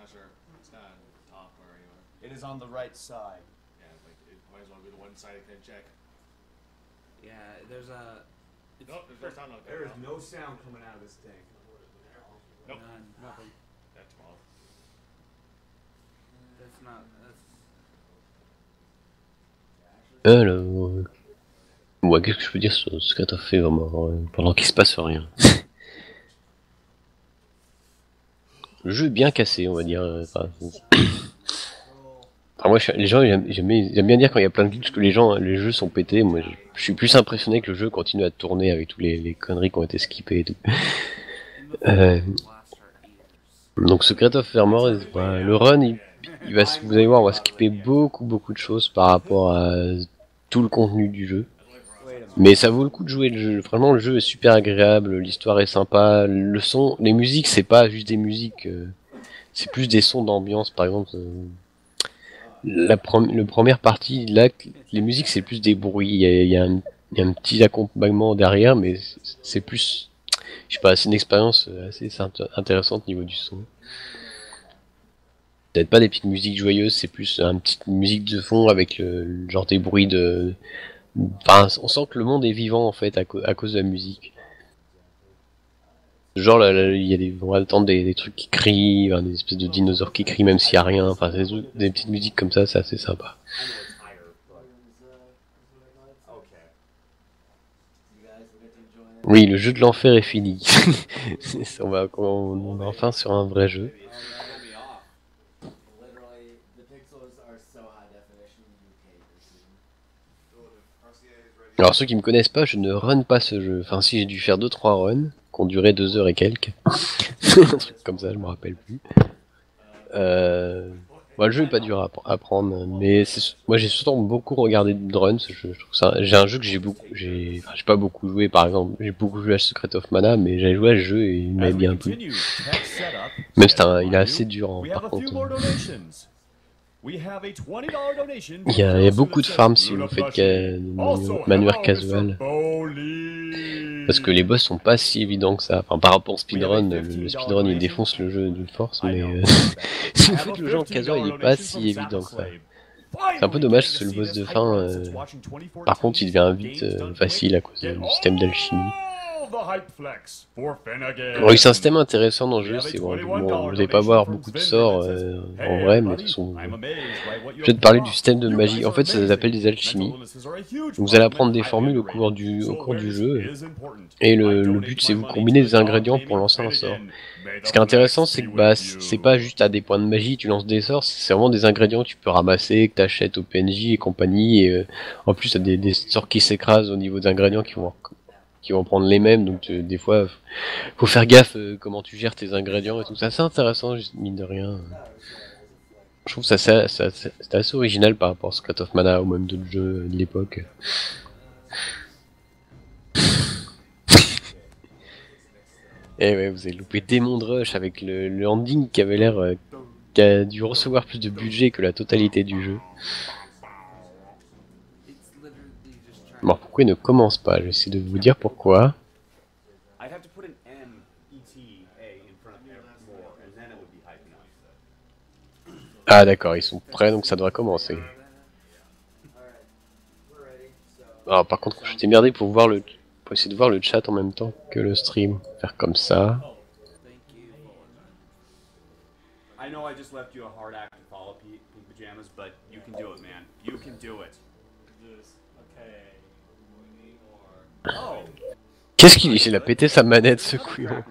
not sure. It's not on top or anywhere. It is on the right side. Yeah, like it might as well be the one side I can check. Yeah, there's a. Nope, there's no sound out There there. is no sound coming out of this tank. Nope. Nothing. That's small. That's not. Alors, ouais, qu'est-ce que je peux dire sur Secret of Evermore pendant qu'il se passe rien. Le jeu est bien cassé, on va dire. Enfin, moi, les gens j'aime bien dire quand il y a plein de glitches que les jeux sont pétés. Moi, je suis plus impressionné que le jeu continue à tourner avec tous les conneries qui ont été skippées et tout. Donc Secret of Evermore, le run, vous allez voir, on va skipper beaucoup de choses par rapport à tout le contenu du jeu. Mais ça vaut le coup de jouer le jeu. Vraiment, le jeu est super agréable, l'histoire est sympa, le son, les musiques, c'est pas juste des musiques, c'est plus des sons d'ambiance. Par exemple, la première partie, là, les musiques, c'est plus des bruits. Il y a un petit accompagnement derrière, mais c'est plus, je sais pas, c'est une expérience assez intéressante au niveau du son. Peut-être pas des petites musiques joyeuses, c'est plus une petite musique de fond avec le genre des bruits de... Enfin, on sent que le monde est vivant en fait à cause de la musique. Genre là, on va entendre des trucs qui crient, des espèces de dinosaures qui crient même s'il y a rien. Enfin, des petites musiques comme ça, c'est assez sympa. Oui, le jeu de l'enfer est fini. on va enfin sur un vrai jeu. Alors ceux qui me connaissent pas, je ne run pas ce jeu. Enfin si, j'ai dû faire 2-3 runs, qui ont duré 2 heures et quelques. Un truc comme ça, je me rappelle plus. Le jeu est pas dur à prendre, mais moi j'ai surtout beaucoup regardé de runs. Je trouve ça. J'ai un jeu que j'ai pas beaucoup joué, par exemple. J'ai beaucoup joué à Secret of Mana, mais j'avais joué à ce jeu et il m'avait bien plu. Même il est assez dur par contre. Il y a beaucoup de farms si vous faites manuel casual. Parce que les boss sont pas si évidents que ça. Enfin, par rapport au speedrun, le speedrun il défonce le jeu d'une force, mais si vous faites le jeu en casual, il est pas si évident que ça. C'est un peu dommage parce que le boss de fin, par contre, il devient vite facile à cause du système d'alchimie. Oui, c'est un système intéressant dans le jeu, c'est bon, vous n'allez pas avoir beaucoup de sorts en vrai, mais de toute façon, je vais te parler du système de magie. En fait, ça s'appelle des alchimies. Vous allez apprendre des formules au cours du jeu, et le but c'est vous combiner des ingrédients pour lancer un sort. Ce qui est intéressant, c'est que c'est pas juste à des points de magie, tu lances des sorts, c'est vraiment des ingrédients que tu peux ramasser, que tu achètes au PNJ et compagnie, et en plus t'as des sorts qui s'écrasent au niveau des ingrédients qui vont prendre les mêmes, donc des fois faut faire gaffe comment tu gères tes ingrédients et tout ça. C'est intéressant, mine de rien. Je trouve ça c'est assez original par rapport à Secret of Mana ou même d'autres jeux de l'époque. Et ouais, vous avez loupé Demon Rush avec le ending qui avait l'air qui a dû recevoir plus de budget que la totalité du jeu. Bon, pourquoi il ne commence pas? Je vais essayer de vous dire pourquoi. Ah d'accord, ils sont prêts donc ça doit commencer. Alors par contre, je t'ai merdé pour essayer de voir le chat en même temps que le stream. Faire comme ça. Qu'est-ce qu'il il a pété sa manette ce couillon.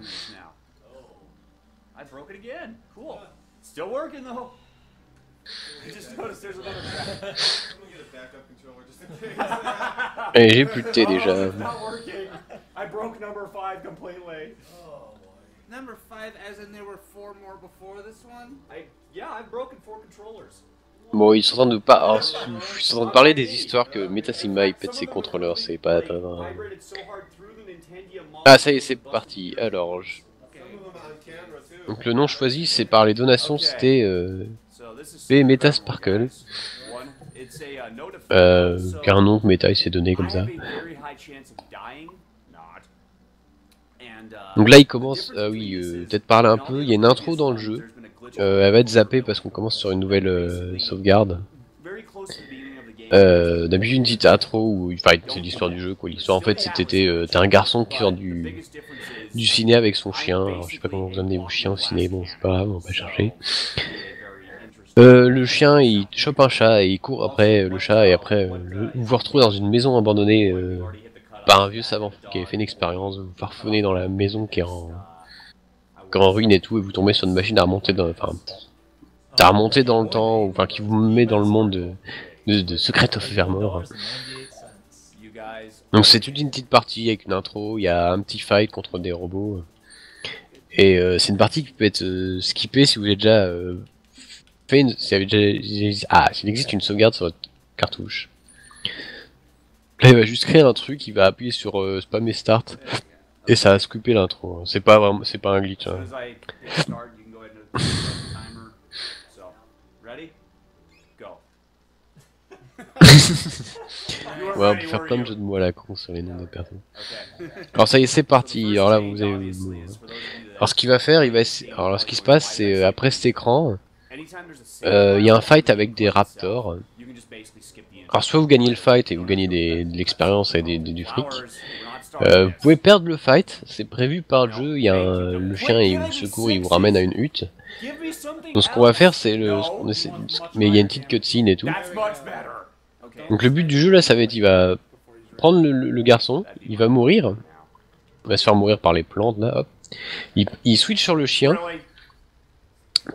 Et j'ai plus de thé déjà. Number 5, as in there were 4 more before this one? Bon, ils sont en train de parler des histoires que Metasima il pète ses contrôleurs, c'est pas très vrai. Ah ça y est, c'est parti. Alors, donc le nom choisi, c'est par les donations, c'était P Metasparkle. Car un nom que Meta il s'est donné comme ça. Donc là il commence, peut-être parler un peu, il y a une intro dans le jeu. elle va être zappée parce qu'on commence sur une nouvelle sauvegarde. D'habitude une petite intro où, enfin, c'est l'histoire du jeu quoi. L'histoire en fait c'était t'es un garçon qui sort du ciné avec son chien. Alors, je sais pas comment vous amenez vos chiens au ciné, bon c'est pas grave, on va pas chercher. Le chien il chope un chat et il court après le chat et après vous vous retrouvez dans une maison abandonnée par un vieux savant qui avait fait une expérience. Vous farfonnez dans la maison qui est en ruine et tout et vous tombez sur une machine à remonter dans, à remonter dans le temps, enfin qui vous met dans le monde de Secret of Evermore. Donc c'est toute une petite partie avec une intro, il y a un petit fight contre des robots. Et c'est une partie qui peut être skippée si vous avez déjà fait une... s'il existe une sauvegarde sur votre cartouche. Là il va juste créer un truc, il va appuyer sur spam et start. Et ça va skipper l'intro. C'est pas vraiment, c'est pas un glitch. Hein. Ouais, on peut faire plein de jeux de mots à la con sur les noms des personnes. Alors ça y est, c'est parti. Alors là, vous avez... Alors ce qu'il va faire, alors ce qui se passe, c'est après cet écran, il y a un fight avec des raptors. Alors soit vous gagnez le fight et vous gagnez de l'expérience et du fric. Vous pouvez perdre le fight, c'est prévu par le jeu. Il y a le chien, il vous secourt, il vous ramène à une hutte. Donc ce qu'on va faire, c'est mais il y a une petite cutscene et tout. Donc le but du jeu là, ça va être, il va prendre le garçon, il va mourir, il va se faire mourir par les plantes là, hop. Il switch sur le chien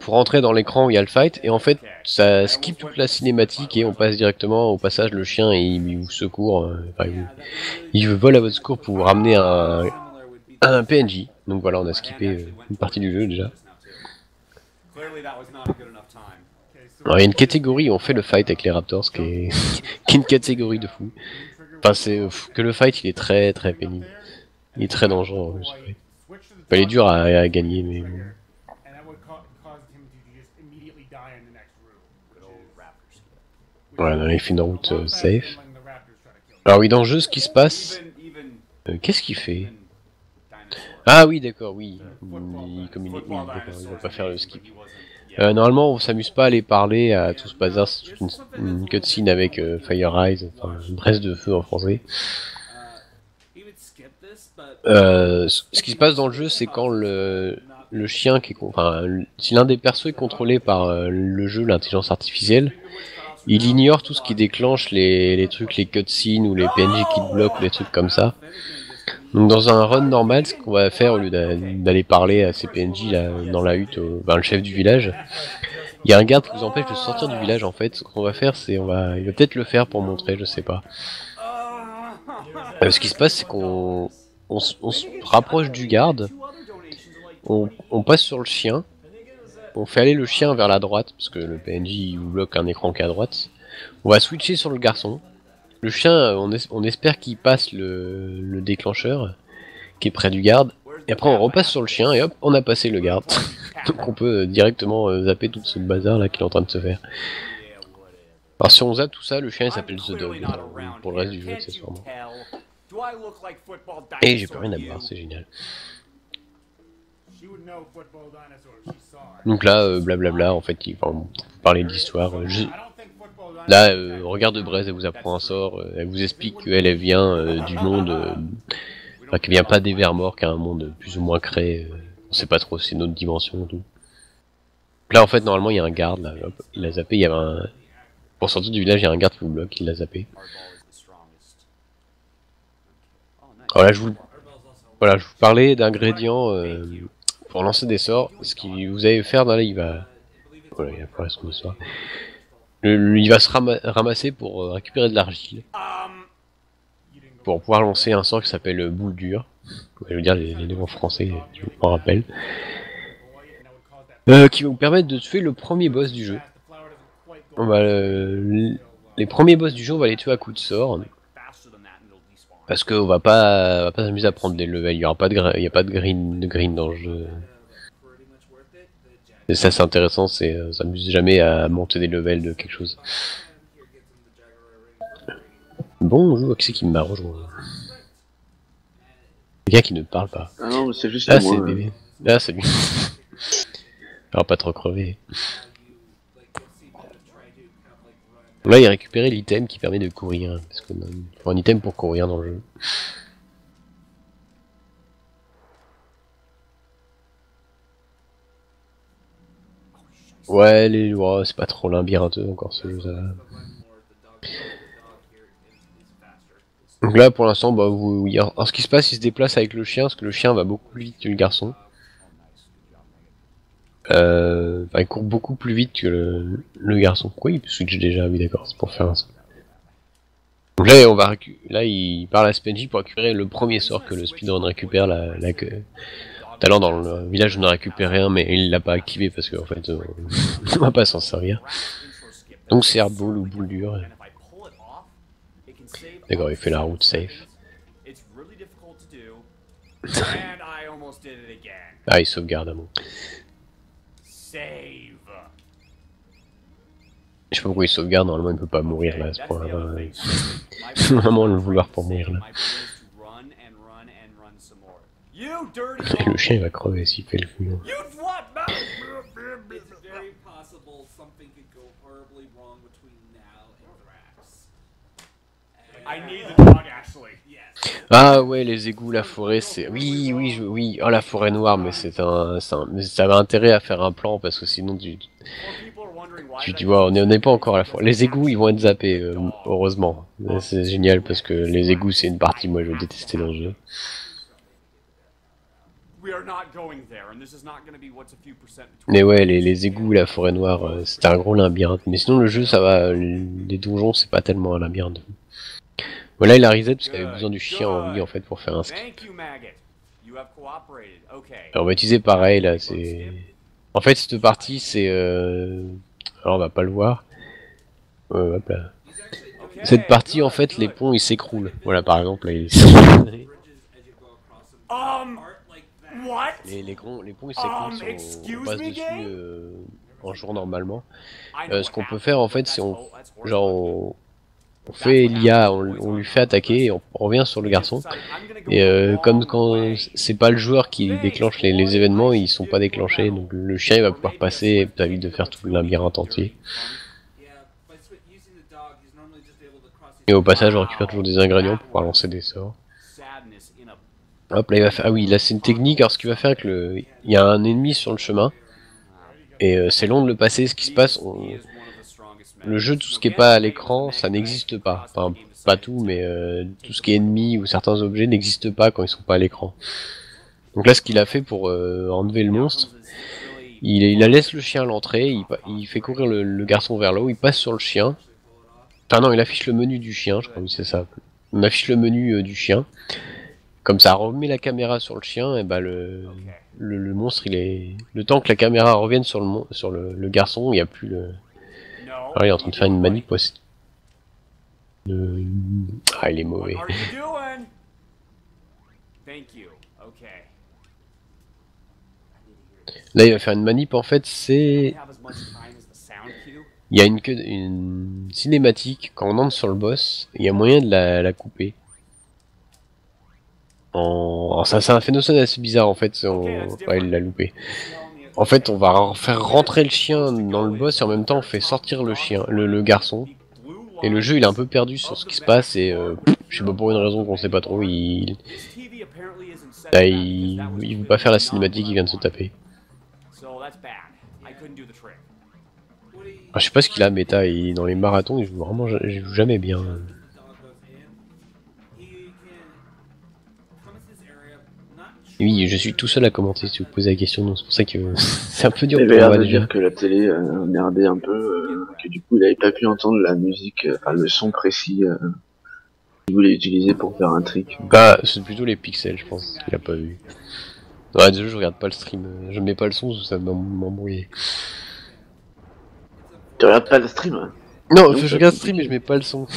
pour rentrer dans l'écran où il y a le fight, et en fait ça skip toute la cinématique et on passe directement au passage. Le chien et il vous secourt, il vole à votre secours pour vous ramener un PNJ. Donc voilà, on a skippé une partie du jeu déjà. Alors il y a une catégorie où on fait le fight avec les Raptors qui est une catégorie de fou. Enfin c'est que le fight il est très très pénible. Il est très dangereux. Il est dur à gagner mais... Voilà, il fait une route safe. Alors oui, dans le jeu ce qui se passe... Qu'est-ce qu'il fait? Ah oui d'accord, oui. Il va pas faire le skip. Normalement on s'amuse pas à les parler, à tout ce bazar, c'est toute une cutscene avec Fire Eyes, enfin une braise de feu en français. Ce qui se passe dans le jeu, c'est quand le chien qui est, enfin, si l'un des persos est contrôlé par le jeu, l'intelligence artificielle, il ignore tout ce qui déclenche les trucs, les cutscenes ou les PNJ qui te bloquent, les trucs comme ça. Donc dans un run normal, ce qu'on va faire au lieu d'aller parler à ces PNJ là, dans la hutte, le chef du village, il y a un garde qui vous empêche de sortir du village en fait. Ce qu'on va faire, c'est il va peut-être le faire pour montrer, je sais pas. Ce qui se passe, c'est qu'on se rapproche du garde, on passe sur le chien, on fait aller le chien vers la droite, parce que le PNJ il vous bloque un écran qui est à droite. On va switcher sur le garçon. Le chien, on espère qu'il passe le déclencheur, qui est près du garde. Et après on repasse sur le chien et hop, on a passé le garde. Donc on peut directement zapper tout ce bazar là qu'il est en train de se faire. Alors si on zappe tout ça, le chien il s'appelle The Dog. Alors, pour le reste du jeu, c'est sûrement. Et j'ai plus rien à boire, c'est génial. Donc là, blablabla, en fait, il va parler d'histoire. Là, regarde Braise, elle vous apprend un sort, elle vous explique qu'elle vient du monde, enfin qu'elle vient pas d'Evermore, qui est un monde plus ou moins créé, on sait pas trop, c'est une autre dimension. Tout. Là, en fait, normalement, il y a un garde, là, hop, il l'a zappé, il y avait un... Pour sortir du village, il y a un garde qui vous bloque, il l'a zappé. Alors là, je vous parlais d'ingrédients pour lancer des sorts. Ce que vous allez faire, là, il va... Voilà, il a pas son sort. Il va se ramasser pour récupérer de l'argile. Pour pouvoir lancer un sort qui s'appelle boule dure. Je veux dire les noms en français, tu m'en rappelles. Qui va vous permettre de tuer le premier boss du jeu. On va les premiers boss du jeu, on va les tuer à coups de sort. Parce qu'on va pas s'amuser à prendre des levels, il n'y a pas de green dans le jeu. Et ça c'est intéressant, on s'amuse jamais à monter des levels de quelque chose. Bonjour, qui c'est qui m'a rejoint? Quelqu'un qui ne parle pas. Ah non, c'est juste ah, moi. C'est bébé. Ah, c'est lui. Alors pas trop crever. Là il a récupéré l'item qui permet de courir, parce que faut un item pour courir dans le jeu. Ouais, c'est pas trop labyrinteux encore ce jeu, ça va. Donc là pour l'instant, bah, alors ce qui se passe, il se déplace avec le chien, parce que le chien va beaucoup plus vite que le garçon. Il court beaucoup plus vite que le garçon. Pourquoi il switch déjà? Oui d'accord, c'est pour faire ça. Donc là, il parle à Spengy pour récupérer le premier sort que le speedrun récupère, tout à l'heure dans le village on a récupéré un, mais il l'a pas activé parce qu'en fait on va pas s'en servir. Donc c'est Hardball ou boule dure. D'accord, il fait la route safe. Ah, il sauvegarde à moi. Je sais pas pourquoi il sauvegarde, normalement il peut pas mourir là à ce point là. C'est vraiment le vouloir pour mourir là. Et le chien il va crever s'il fait le fou. Ah ouais, les égouts, la forêt, c'est... Oui, oh la forêt noire, mais mais ça avait intérêt à faire un plan, parce que sinon tu vois, on n'est pas encore à la forêt. Les égouts, ils vont être zappés, heureusement. C'est génial, parce que les égouts, c'est une partie, moi, je détestais dans le jeu. Mais ouais, les égouts, la forêt noire, c'était un gros labyrinthe. Mais sinon, le jeu, ça va, les donjons, c'est pas tellement un labyrinthe. Voilà, il a reset parce qu'il avait besoin du chien en vie en fait pour faire un skip. Alors on va utiliser pareil là, c'est... En fait cette partie c'est... Alors on va pas le voir. Hop là. Cette partie en fait les ponts ils s'écroulent. Voilà par exemple là, les ponts ils s'écroulent, on passe dessus en jouant normalement. Ce qu'on peut faire en fait c'est on fait l'IA, on lui fait attaquer, et on revient sur le garçon. Et comme quand c'est pas le joueur qui déclenche les événements, ils sont pas déclenchés, donc le chien il va pouvoir passer et ça évite de faire tout le labyrinthe entier. Et au passage on récupère toujours des ingrédients pour pouvoir lancer des sorts. Hop là il va faire... Ah oui là c'est une technique, alors ce qu'il va faire que il y a un ennemi sur le chemin. Et c'est long de le passer, ce qui se passe... Le jeu, tout ce qui est pas à l'écran, ça n'existe pas. Enfin, pas tout, mais tout ce qui est ennemi ou certains objets n'existent pas quand ils sont pas à l'écran. Donc là, ce qu'il a fait pour enlever le monstre, il laisse le chien à l'entrée, il fait courir le garçon vers là-haut, il passe sur le chien. Enfin non, il affiche le menu du chien, je crois que c'est ça. On affiche le menu du chien. Comme ça remet la caméra sur le chien, et bah le monstre, il est... Le temps que la caméra revienne sur le garçon, il n'y a plus le... Ah, il est en train de faire une manip aussi. Ah, il est mauvais. Là, il va faire une manip, en fait, c'est... Il y a une cinématique, quand on entre sur le boss, il y a moyen de la couper. Alors, c'est un phénomène assez bizarre, en fait, ouais, il l'a loupé. En fait, on va faire rentrer le chien dans le boss et en même temps on fait sortir le chien, le garçon. Et le jeu il est un peu perdu sur ce qui se passe et je sais pas pour une raison qu'on sait pas trop, il veut pas faire la cinématique, il vient de se taper. Je sais pas ce qu'il a méta, dans les marathons il joue jamais bien. Oui, je suis tout seul à commenter si vous posez la question, donc c'est pour ça que c'est un peu dur pour moi de dire que la télé merdait un peu, que du coup il avait pas pu entendre la musique, enfin le son précis qu'il voulait utiliser pour faire un trick. Bah, c'est plutôt les pixels, je pense, qu'il a pas vu. Ouais, désolé, je regarde pas le stream, je mets pas le son, ça va m'embrouiller. Tu regardes pas le stream hein? Non, je regarde le stream mais je mets pas le son.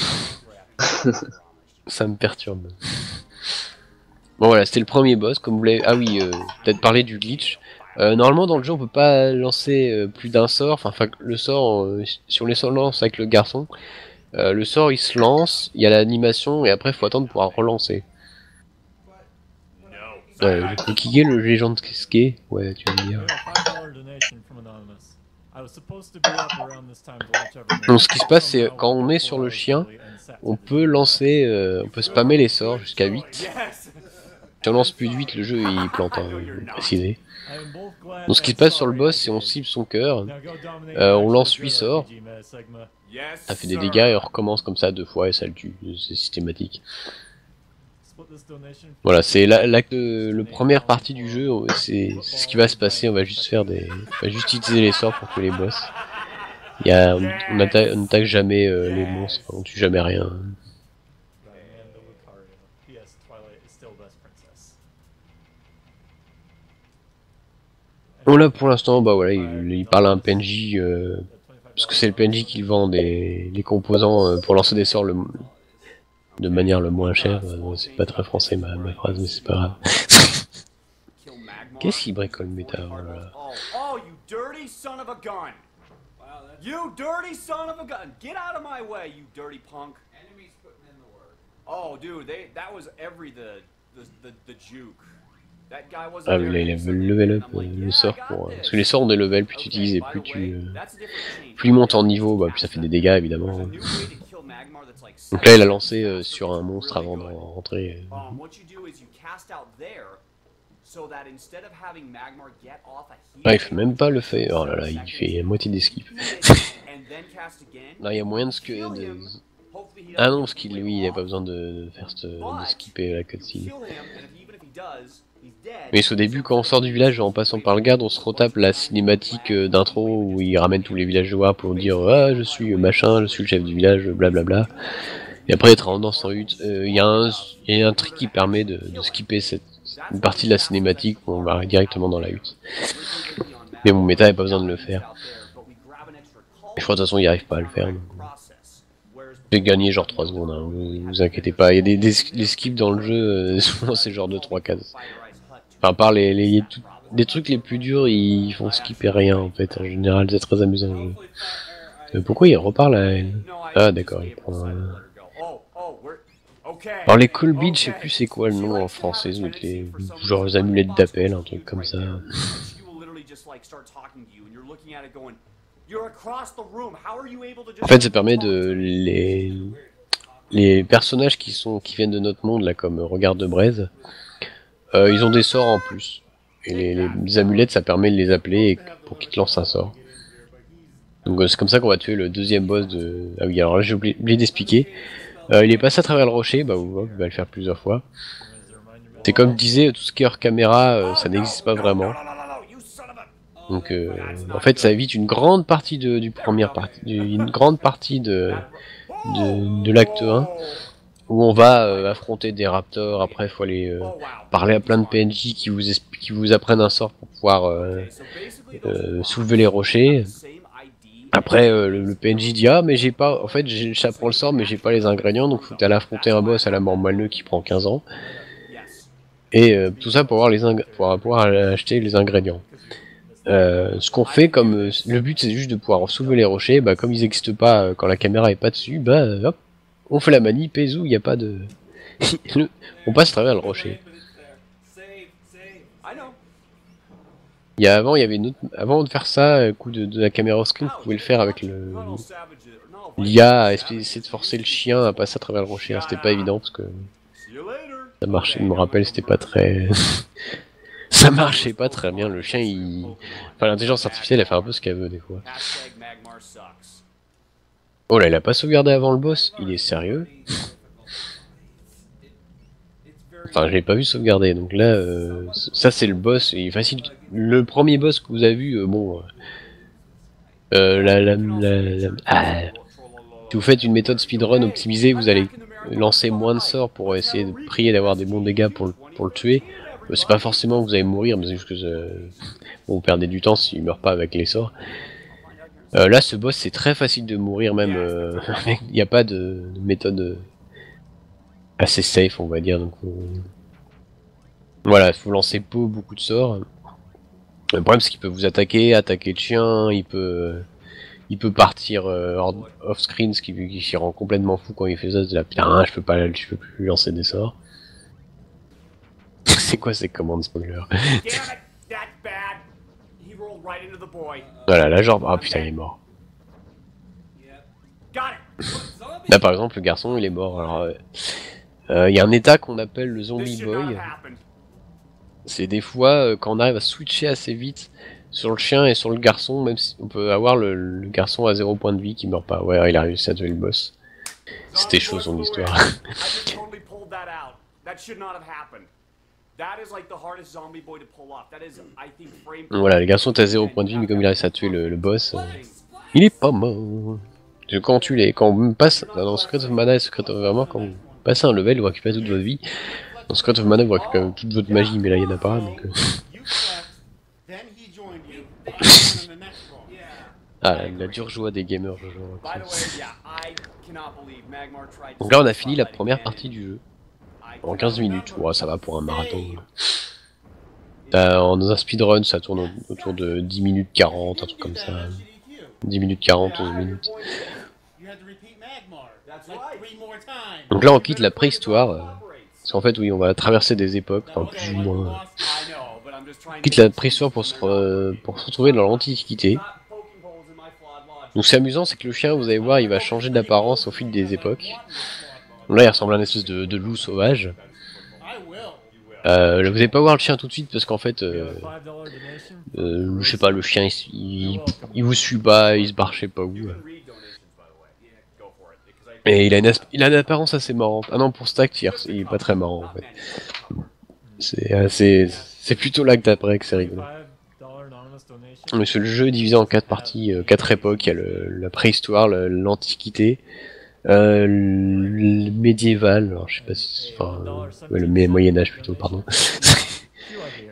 Ça me perturbe. Bon voilà, c'était le premier boss, comme vous l'avez... Ah oui, peut-être parler du glitch. Normalement dans le jeu on peut pas lancer plus d'un sort, enfin le sort, si on les lance avec le garçon, le sort il se lance, il y a l'animation et après il faut attendre pour pouvoir relancer. Je peux kicker le légende skate, ouais tu veux dire. Donc ce qui se passe, c'est quand on est sur le chien, on peut lancer, on peut spammer les sorts jusqu'à 8. Si on lance plus de 8, le jeu il plante, hein, précisé. Donc ce qui se passe sur le boss, c'est on cible son cœur, on lance 8 sorts, ça fait des dégâts et on recommence comme ça 2 fois et ça le tue, c'est systématique. Voilà, c'est le première partie du jeu, c'est ce qui va se passer, on va juste faire on va juste utiliser les sorts pour tuer les boss. On n'attaque jamais les monstres, on tue jamais rien. Bon là pour l'instant, bah voilà, il parle à un PNJ, parce que c'est le PNJ qui vend les composants pour lancer des sorts de manière le moins chère. C'est pas très français ma phrase, mais c'est pas grave. Qu'est-ce qu'il bricole méta, voilà. Oh, you dirty son of a gun! You dirty son of a gun! Get out of my way, you dirty punk! Enemies putting in the work. Oh, dude, that was the juke. That guy wasn't Ah, there mais là, il veut level up le sort pour... parce que les sorts ont des levels, plus tu utilises et plus plus il monte en niveau, bah plus ça fait des dégâts évidemment. Donc là il a lancé sur un monstre avant de rentrer. Ah, il fait même pas le fait. Oh là là, il fait moitié d'esquive. Non, il y a moyen de... Ah non, parce qu'il lui il a pas besoin de faire de skipper la cutscene. Mais au début, quand on sort du village en passant par le garde, on se retape la cinématique d'intro où il ramène tous les villageois pour dire ah je suis machin, je suis le chef du village, blablabla. Et après être en danse en hutte, il y a un truc qui permet de skipper une partie de la cinématique où on va directement dans la hutte. Mais mon méta n'a pas besoin de le faire. Et je crois de toute façon il n'y arrive pas à le faire. J'ai gagné genre 3 secondes, hein, vous inquiétez pas. Il y a des skips dans le jeu, souvent c'est genre de 3 cases. Enfin, à part les trucs les plus durs, ils font skipper rien en fait. En général, c'est très amusant. Pourquoi il reparle à elle? Ah d'accord, il prend... Alors les call beads, je sais plus c'est quoi le nom en français, genre les amulettes d'appel, un truc comme ça. En fait, ça permet de les personnages qui viennent de notre monde là, comme Regard de Braise, ils ont des sorts en plus. Et les amulettes, ça permet de les appeler pour qu'ils te lancent un sort. Donc c'est comme ça qu'on va tuer le deuxième boss de... Ah oui, alors là j'ai oublié d'expliquer. Il est passé à travers le rocher, bah il va le faire plusieurs fois. C'est comme disait, tout ce qui est hors caméra, ça n'existe pas vraiment. Donc en fait ça évite une grande partie une grande partie de l'acte 1 où on va affronter des raptors. Après il faut aller parler à plein de PNJ qui vous apprennent un sort pour pouvoir soulever les rochers. Après le PNJ dit ah mais j'ai pas, en fait j'apprends le sort mais j'ai pas les ingrédients, donc faut aller affronter un boss à la mort moelleux qui prend 15 ans. Et tout ça pour pouvoir acheter les ingrédients. Ce qu'on fait comme le but c'est juste de pouvoir soulever les rochers, bah comme ils n'existent pas quand la caméra est pas dessus, bah hop, on fait la manip et zou, il y a pas de on passe à travers le rocher. Avant il y avait avant de faire ça, coup de la caméra au screen, vous pouvez le faire avec l'IA, essayer de forcer le chien à passer à travers le rocher, hein, c'était pas évident parce que ça marchait, je me rappelle, c'était pas très ça marchait pas très bien, le chien enfin l'intelligence artificielle elle fait un peu ce qu'elle veut des fois. Oh là il a pas sauvegardé avant le boss, il est sérieux? Enfin je l'ai pas vu sauvegarder, donc là ça c'est le boss, il est facile. Le premier boss que vous avez vu, bon si vous faites une méthode speedrun optimisée, vous allez lancer moins de sorts pour essayer de prier d'avoir des bons dégâts pour le tuer. C'est pas forcément que vous allez mourir, mais c'est juste que vous perdez du temps s'il meurt pas avec les sorts. Là, ce boss, c'est très facile de mourir, même. Il n'y a pas de méthode assez safe, on va dire. Donc, voilà, il faut lancer beaucoup de sorts. Le problème, c'est qu'il peut vous attaquer le chien, il peut partir off-screen, ce qui s'y rend complètement fou quand il fait ça. De la putain, je peux plus lancer des sorts. C'est quoi ces commandes spoiler? to the boy. Voilà, là genre... Ah putain, il est mort. Got it. Là par exemple, le garçon il est mort. Alors, il y a un état qu'on appelle le This zombie should not boy. have happened. C'est des fois quand on arrive à switcher assez vite sur le chien et sur le garçon, même si on peut avoir le garçon à 0 point de vie qui meurt pas. Ouais, il a réussi à tuer le boss. C'était chaud son histoire. I just totally pulled that out. That should not have happened. That is like the hardest zombie boy to pull off. That is, I think, frame. Voilà, le garçon est à 0 point de vie, mais comme il a réussi à tuer le boss, il est pas mort. Quand on passe dans Secret of Mana et Secret of Evermore, quand vous passez un level, vous récupérez toute votre vie. Dans Secret of Mana, vous récupérez toute votre magie, mais là il y en a pas. Donc, Ah, la dure joie des gamers, je vois. By the way, yeah, I cannot believe Magmar tried. Donc là, on a fini la première partie du jeu. En 15 minutes, ouais, ça va pour un marathon. Dans un speedrun, ça tourne autour de 10 minutes 40, un truc comme ça. 10 minutes 40, 11 minutes. Donc là, on quitte la préhistoire. Parce qu'en fait, oui, on va traverser des époques, enfin plus ou moins. On quitte la préhistoire pour se retrouver dans l'Antiquité. Donc c'est amusant, c'est que le chien, vous allez voir, il va changer d'apparence au fil des époques. Là, il ressemble à une espèce de loup sauvage. Vous allez pas voir le chien tout de suite parce qu'en fait, je sais pas, le chien il vous suit pas, il se barre je sais pas où. Et il a une apparence assez marrante. Ah non, pour Stack, il est pas très marrant en fait. C'est plutôt l'acte d'après que c'est rigolo. Mais le jeu est divisé en 4 parties, 4 époques. Il y a la préhistoire, l'Antiquité, le médiéval, alors je sais pas si... Enfin, le Moyen-Âge plutôt, pardon.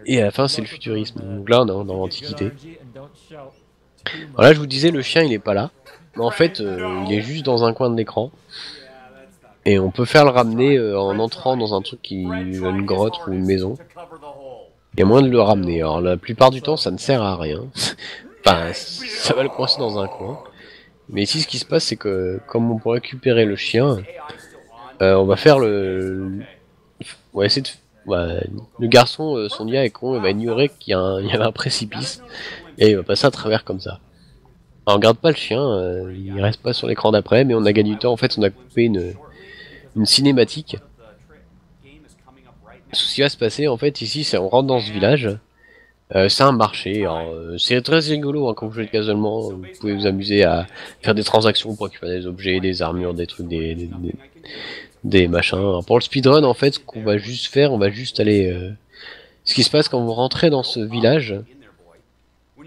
Et à la fin, c'est le futurisme. Donc là, on est dans l'Antiquité. Alors là, je vous disais, le chien, il est pas là. Mais en fait, il est juste dans un coin de l'écran. Et on peut faire le ramener en entrant dans un truc une grotte ou une maison. Il y a moyen de le ramener. Alors la plupart du temps, ça ne sert à rien. Enfin, ça va le coincer dans un coin. Mais ici, ce qui se passe, c'est que comme on peut récupérer le chien, on va faire on va essayer de... le garçon, son IA est con, il va ignorer qu'il y avait un précipice. Et il va passer à travers comme ça. Alors, on regarde pas le chien, il reste pas sur l'écran d'après, mais on a gagné du temps. En fait, on a coupé une cinématique. Ce qui va se passer, en fait, ici, c'est on rentre dans ce village. C'est un marché. C'est très rigolo hein, quand vous jouez casualement. Vous pouvez vous amuser à faire des transactions pour récupérer des objets, des armures, des trucs, des machins. Alors, pour le speedrun, en fait, ce qu'on va juste faire, on va juste aller... Ce qui se passe quand vous rentrez dans ce village,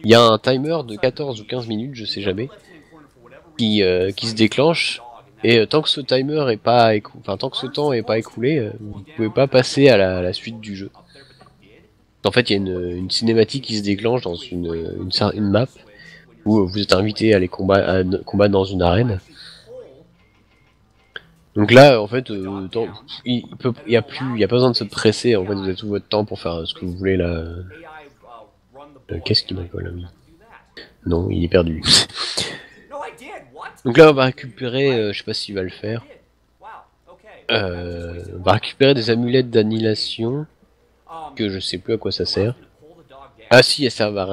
il y a un timer de 14 ou 15 minutes, je sais jamais, qui se déclenche. Et tant que ce timer est pas tant que ce temps est pas écoulé, vous pouvez pas passer à la suite du jeu. En fait, il y a une cinématique qui se déclenche dans une map où vous êtes invité à combattre dans une arène. Donc là, en fait, il y a pas besoin de se presser. En fait, vous avez tout votre temps pour faire ce que vous voulez là. Qu'est-ce qui m'appelle là, oui. Non, il est perdu. Donc là, on va récupérer, je sais pas s'il va le faire. On va récupérer des amulettes d'annihilation. Que je sais plus à quoi ça sert. Ah si, elles servent à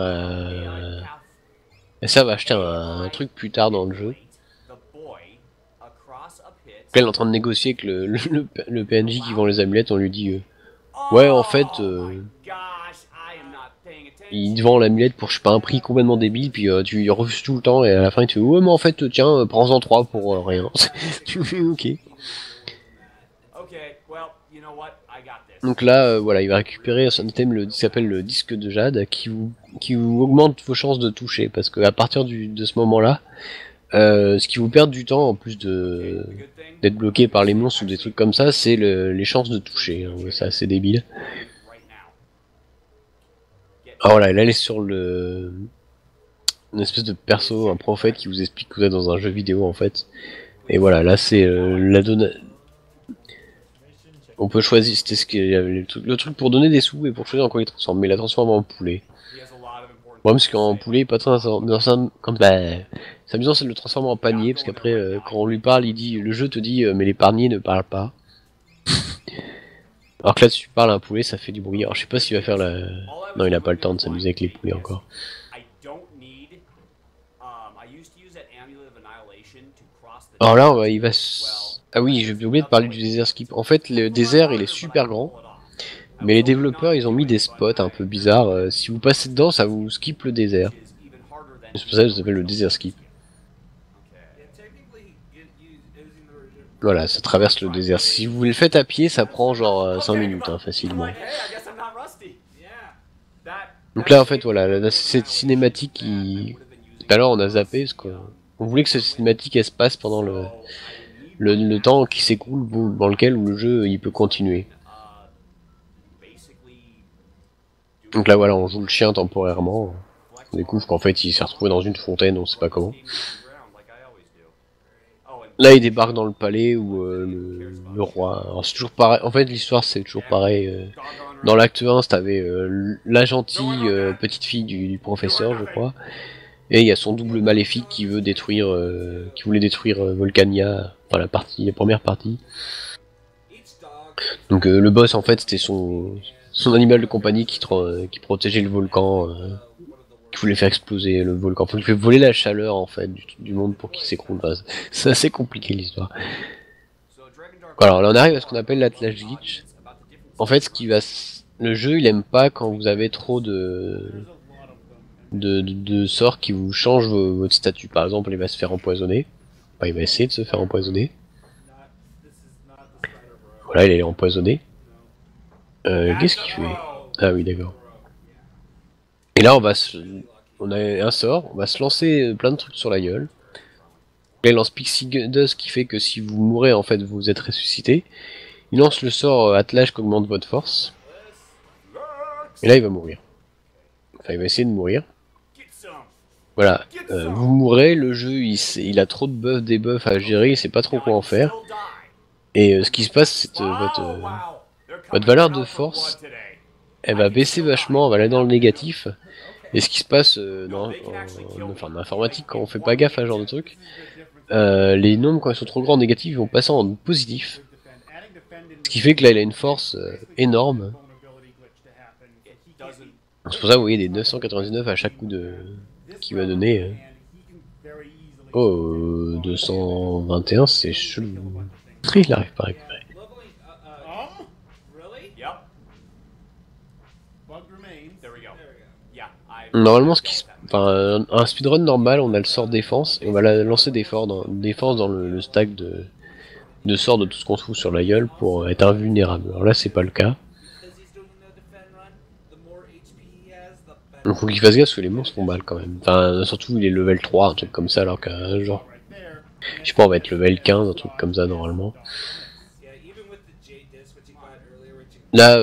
acheter un truc plus tard dans le jeu. Là, elle est en train de négocier avec le PNJ qui vend les amulettes. On lui dit ouais, en fait, il te vend l'amulette pour je sais pas un prix complètement débile, puis tu lui refuses tout le temps et à la fin il te dit ouais, mais en fait, tiens, prends-en 3 pour rien. Tu fais ok. Donc là, voilà, il va récupérer un item qui s'appelle le disque de jade, qui vous augmente vos chances de toucher, parce que à partir de ce moment-là, ce qui vous perd du temps, en plus d'être bloqué par les monstres ou des trucs comme ça, c'est les chances de toucher. Hein, c'est assez débile. Alors là, elle est sur une espèce de perso, un prophète qui vous explique que vous êtes dans un jeu vidéo en fait. Et voilà, là c'est on peut choisir, c'était le truc pour donner des sous et pour choisir en quoi il transforme, mais il la transforme en poulet. Bon, parce qu'en poulet, il est pas très comme c'est amusant, c'est de le transformer en panier, parce qu'après, quand on lui parle, le jeu te dit, mais les paniers ne parlent pas. Alors que là, si tu parles à un poulet, ça fait du bruit. Alors je sais pas s'il va faire la... Non, il a pas le temps de s'amuser avec les poulets encore. Alors là, il va Ah oui, j'ai oublié de parler du désert skip. En fait, le désert, il est super grand. Mais les développeurs, ils ont mis des spots un peu bizarres. Si vous passez dedans, ça vous skip le désert. C'est pour ça que ça s'appelle le désert skip. Voilà, ça traverse le désert. Si vous le faites à pied, ça prend genre 5 minutes, hein, facilement. Donc là, en fait, voilà, là, cette cinématique qui... Tout à l'heure, on a zappé, parce qu'on voulait que cette cinématique, elle se passe pendant le temps qui s'écoule, dans lequel le jeu, il peut continuer. Donc là, voilà, on joue le chien temporairement. On découvre qu'en fait, il s'est retrouvé dans une fontaine, on sait pas comment. Là, il débarque dans le palais où le roi... Alors, c'est toujours pareil. En fait, l'histoire, c'est toujours pareil. Dans l'acte 1, t'avais la gentille petite fille du professeur, je crois. Et il y a son double maléfique qui veut détruire... qui voulait détruire Volcania. Enfin, la première partie. Donc, le boss, en fait, c'était son animal de compagnie qui protégeait le volcan. Qui voulait faire exploser le volcan. Faut lui faire voler la chaleur en fait du monde pour qu'il s'écroule. Enfin, c'est assez compliqué l'histoire. Alors là on arrive à ce qu'on appelle l'Atlas Glitch. En fait, le jeu il aime pas quand vous avez trop de sorts qui vous changent votre statut. Par exemple, il va se faire empoisonner. Enfin, il va essayer de se faire empoisonner. Voilà, il est empoisonné. Qu'est-ce qu'il fait? Ah oui, d'accord. Et là, on a un sort, on va se lancer plein de trucs sur la gueule. Là, il lance Pixie Dust qui fait que si vous mourrez, en fait, vous êtes ressuscité. Il lance le sort Attelage qui augmente votre force. Et là, il va mourir. Enfin, il va essayer de mourir. Voilà, vous mourrez, le jeu, il a trop de buffs, debuffs à gérer, il sait pas trop quoi en faire. Et ce qui se passe, c'est que votre valeur de force, elle va baisser vachement, elle va aller dans le négatif. Et ce qui se passe en informatique, quand on fait pas gaffe à ce genre de truc, les nombres quand ils sont trop grands en négatif, ils vont passer en positif. Ce qui fait que là il a une force énorme. C'est pour ça que vous voyez des 999 à chaque coup qu'il va donner. Oh, 221, c'est chelou. Il n'arrive pas à récupérer. Normalement, un speedrun normal, on a le sort défense et on va lancer défense dans le stack de sorts de tout ce qu'on trouve sur la gueule pour être invulnérable. Alors là, c'est pas le cas. Donc faut qu'il fasse gaffe parce que les monstres font mal quand même. Enfin, surtout il est level 3, un truc comme ça, alors qu'un genre... Je sais pas, on va être level 15, un truc comme ça normalement. Là,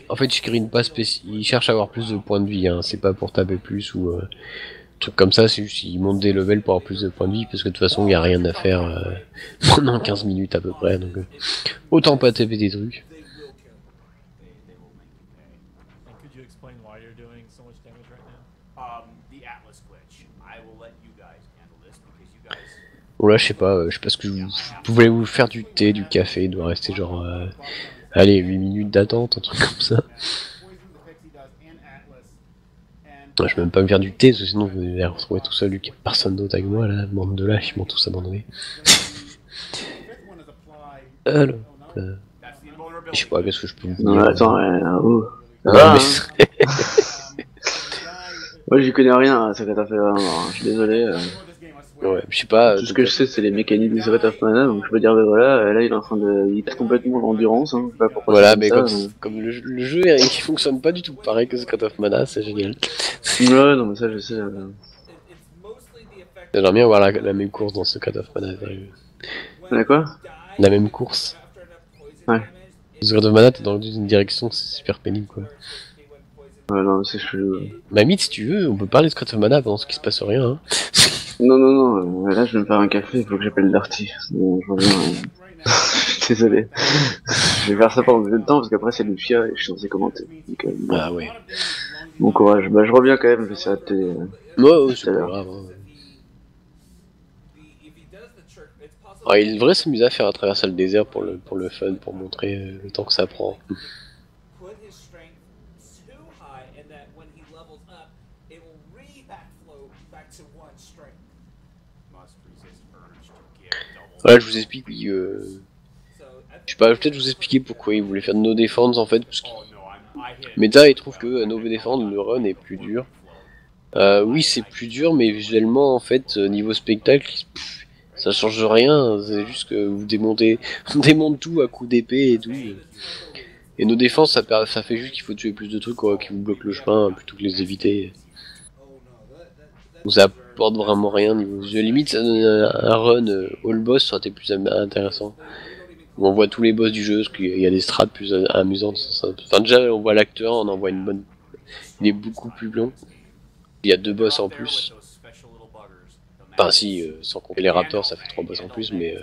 en fait, il green pas il cherche à avoir plus de points de vie, hein. C'est pas pour taper plus ou truc comme ça, c'est juste qu'il monte des levels pour avoir plus de points de vie, parce que de toute façon, il n'y a rien à faire pendant 15 minutes à peu près, donc autant pas taper des trucs. Bon là, je sais pas ce que vous pouvez vous faire du thé, du café, il doit rester genre... allez, 8 minutes d'attente, un truc comme ça. Je peux même pas me faire du thé, parce que sinon vous allez retrouver tout seul, qu'il n'y a personne d'autre avec moi, là, bande de lâches, ils m'ont tous abandonné. Alors, je sais pas, qu'est-ce que je peux vous dire. Non, attends, Non, mais... Moi j'y connais rien à Secret of Mana, je suis désolé. Ouais, je sais pas. Tout ce que je sais, c'est les mécaniques de Secret of Mana, donc je peux dire, ben voilà, là il est en train de. Il perd complètement l'endurance, hein, je sais pas pourquoi. Voilà, mais comme le jeu il fonctionne pas du tout pareil que Secret of Mana, c'est génial. Ouais, non, mais ça je sais. J'aimerais bien avoir la même course dans Secret of Mana. La quoi? La même course. Ouais. Secret of Mana, t'es dans une direction, c'est super pénible quoi. Ouais, non, c'est chelou. Mamie, si tu veux, on peut parler de Secret of Mana pendant ce qui se passe rien. Hein. Non, là je vais me faire un café, il faut que j'appelle Darty. Bon, je reviens. Désolé. Je vais faire ça pendant le temps parce qu'après c'est Lucia et je suis censé commenter. Donc, Ah ouais. Bon courage. Bah je reviens quand même, je vais essayer de télé. Ouais, c'est pas grave. Hein. Alors, il devrait s'amuser à faire à traverser le désert pour le fun, pour montrer le temps que ça prend. will re-backflow back to 1 strength. Must resist urge to give double. Voilà, je vous explique, oui, So je sais pas, peut-être vous expliquer pourquoi ils voulaient faire de no defense en fait, parce que Oh no, I hit. Meta il trouve que no defense, le run est plus dur. Oui, c'est plus dur, mais visuellement en fait, niveau spectacle, pff, ça change rien, c'est juste que vous démontez, on démonte tout à coups d'épée et tout. Et nos défenses, ça fait juste qu'il faut tuer plus de trucs quoi, qui vous bloquent le chemin plutôt que les éviter. Donc ça apporte vraiment rien niveau visuel. Limite, ça donne un run all boss, ça aurait été plus intéressant. Où on voit tous les boss du jeu, parce qu'il y a des strats plus amusantes. Enfin déjà, on voit l'acteur, on en voit une bonne... Il est beaucoup plus long. Il y a 2 boss en plus. Enfin si, sans compter les raptors, ça fait 3 boss en plus, mais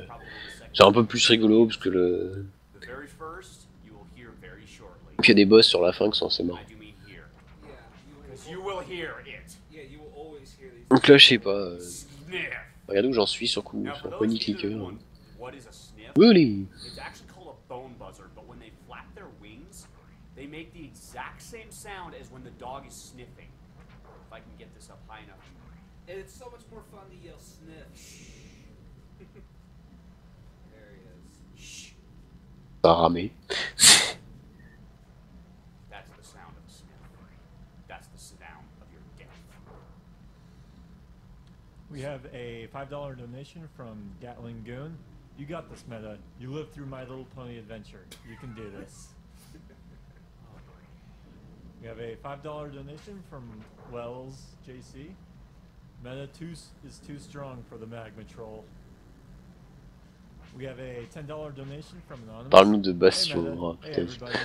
c'est un peu plus rigolo, parce que le... Puis il y a des boss sur la fin qui sont assez marrants. Donc là, je sais pas... Regardez où j'en suis sur Pony Clicker. Oui. It's actually called a bone buzzer, but when they flap their wings, they make the exact same sound as when the dog is sniffing. If I can get this up high enough. And it's so much more fun to yell sniff. There he is. Shh. Ça a ramé. That's the sound of a sniff. That's the sound of your death. We have a $5 donation from Gatling Goon. You got this, Meta. You lived through My Little Pony adventure. You can do this. We have a $5 donation from Wells JC. Meta is too strong for the magma troll. We have a $10 donation from Anonymous. Parle-nous de Hey, Bastion, Meta. oh, Hey, putain. everybody.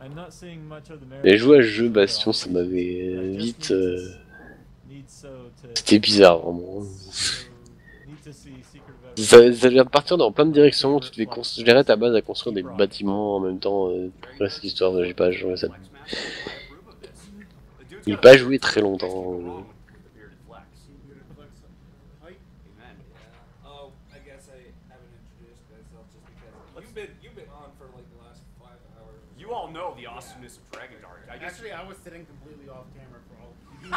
I'm not seeing much of the Mais jouer à ce jeu Bastion, ça m'avait vite... C'était bizarre, vraiment. Ça vient de partir dans plein de directions, tu devais gérer ta base à construire des bâtiments en même temps, pour cette histoire, j'ai pas joué ça. J'ai pas joué très longtemps. Oh, I guess I haven't introduced myself just because you've been on for like the last 5 hours. You all know the awesomeness of Dragon Dark. I guess Actually, I was sitting completely off camera for all. I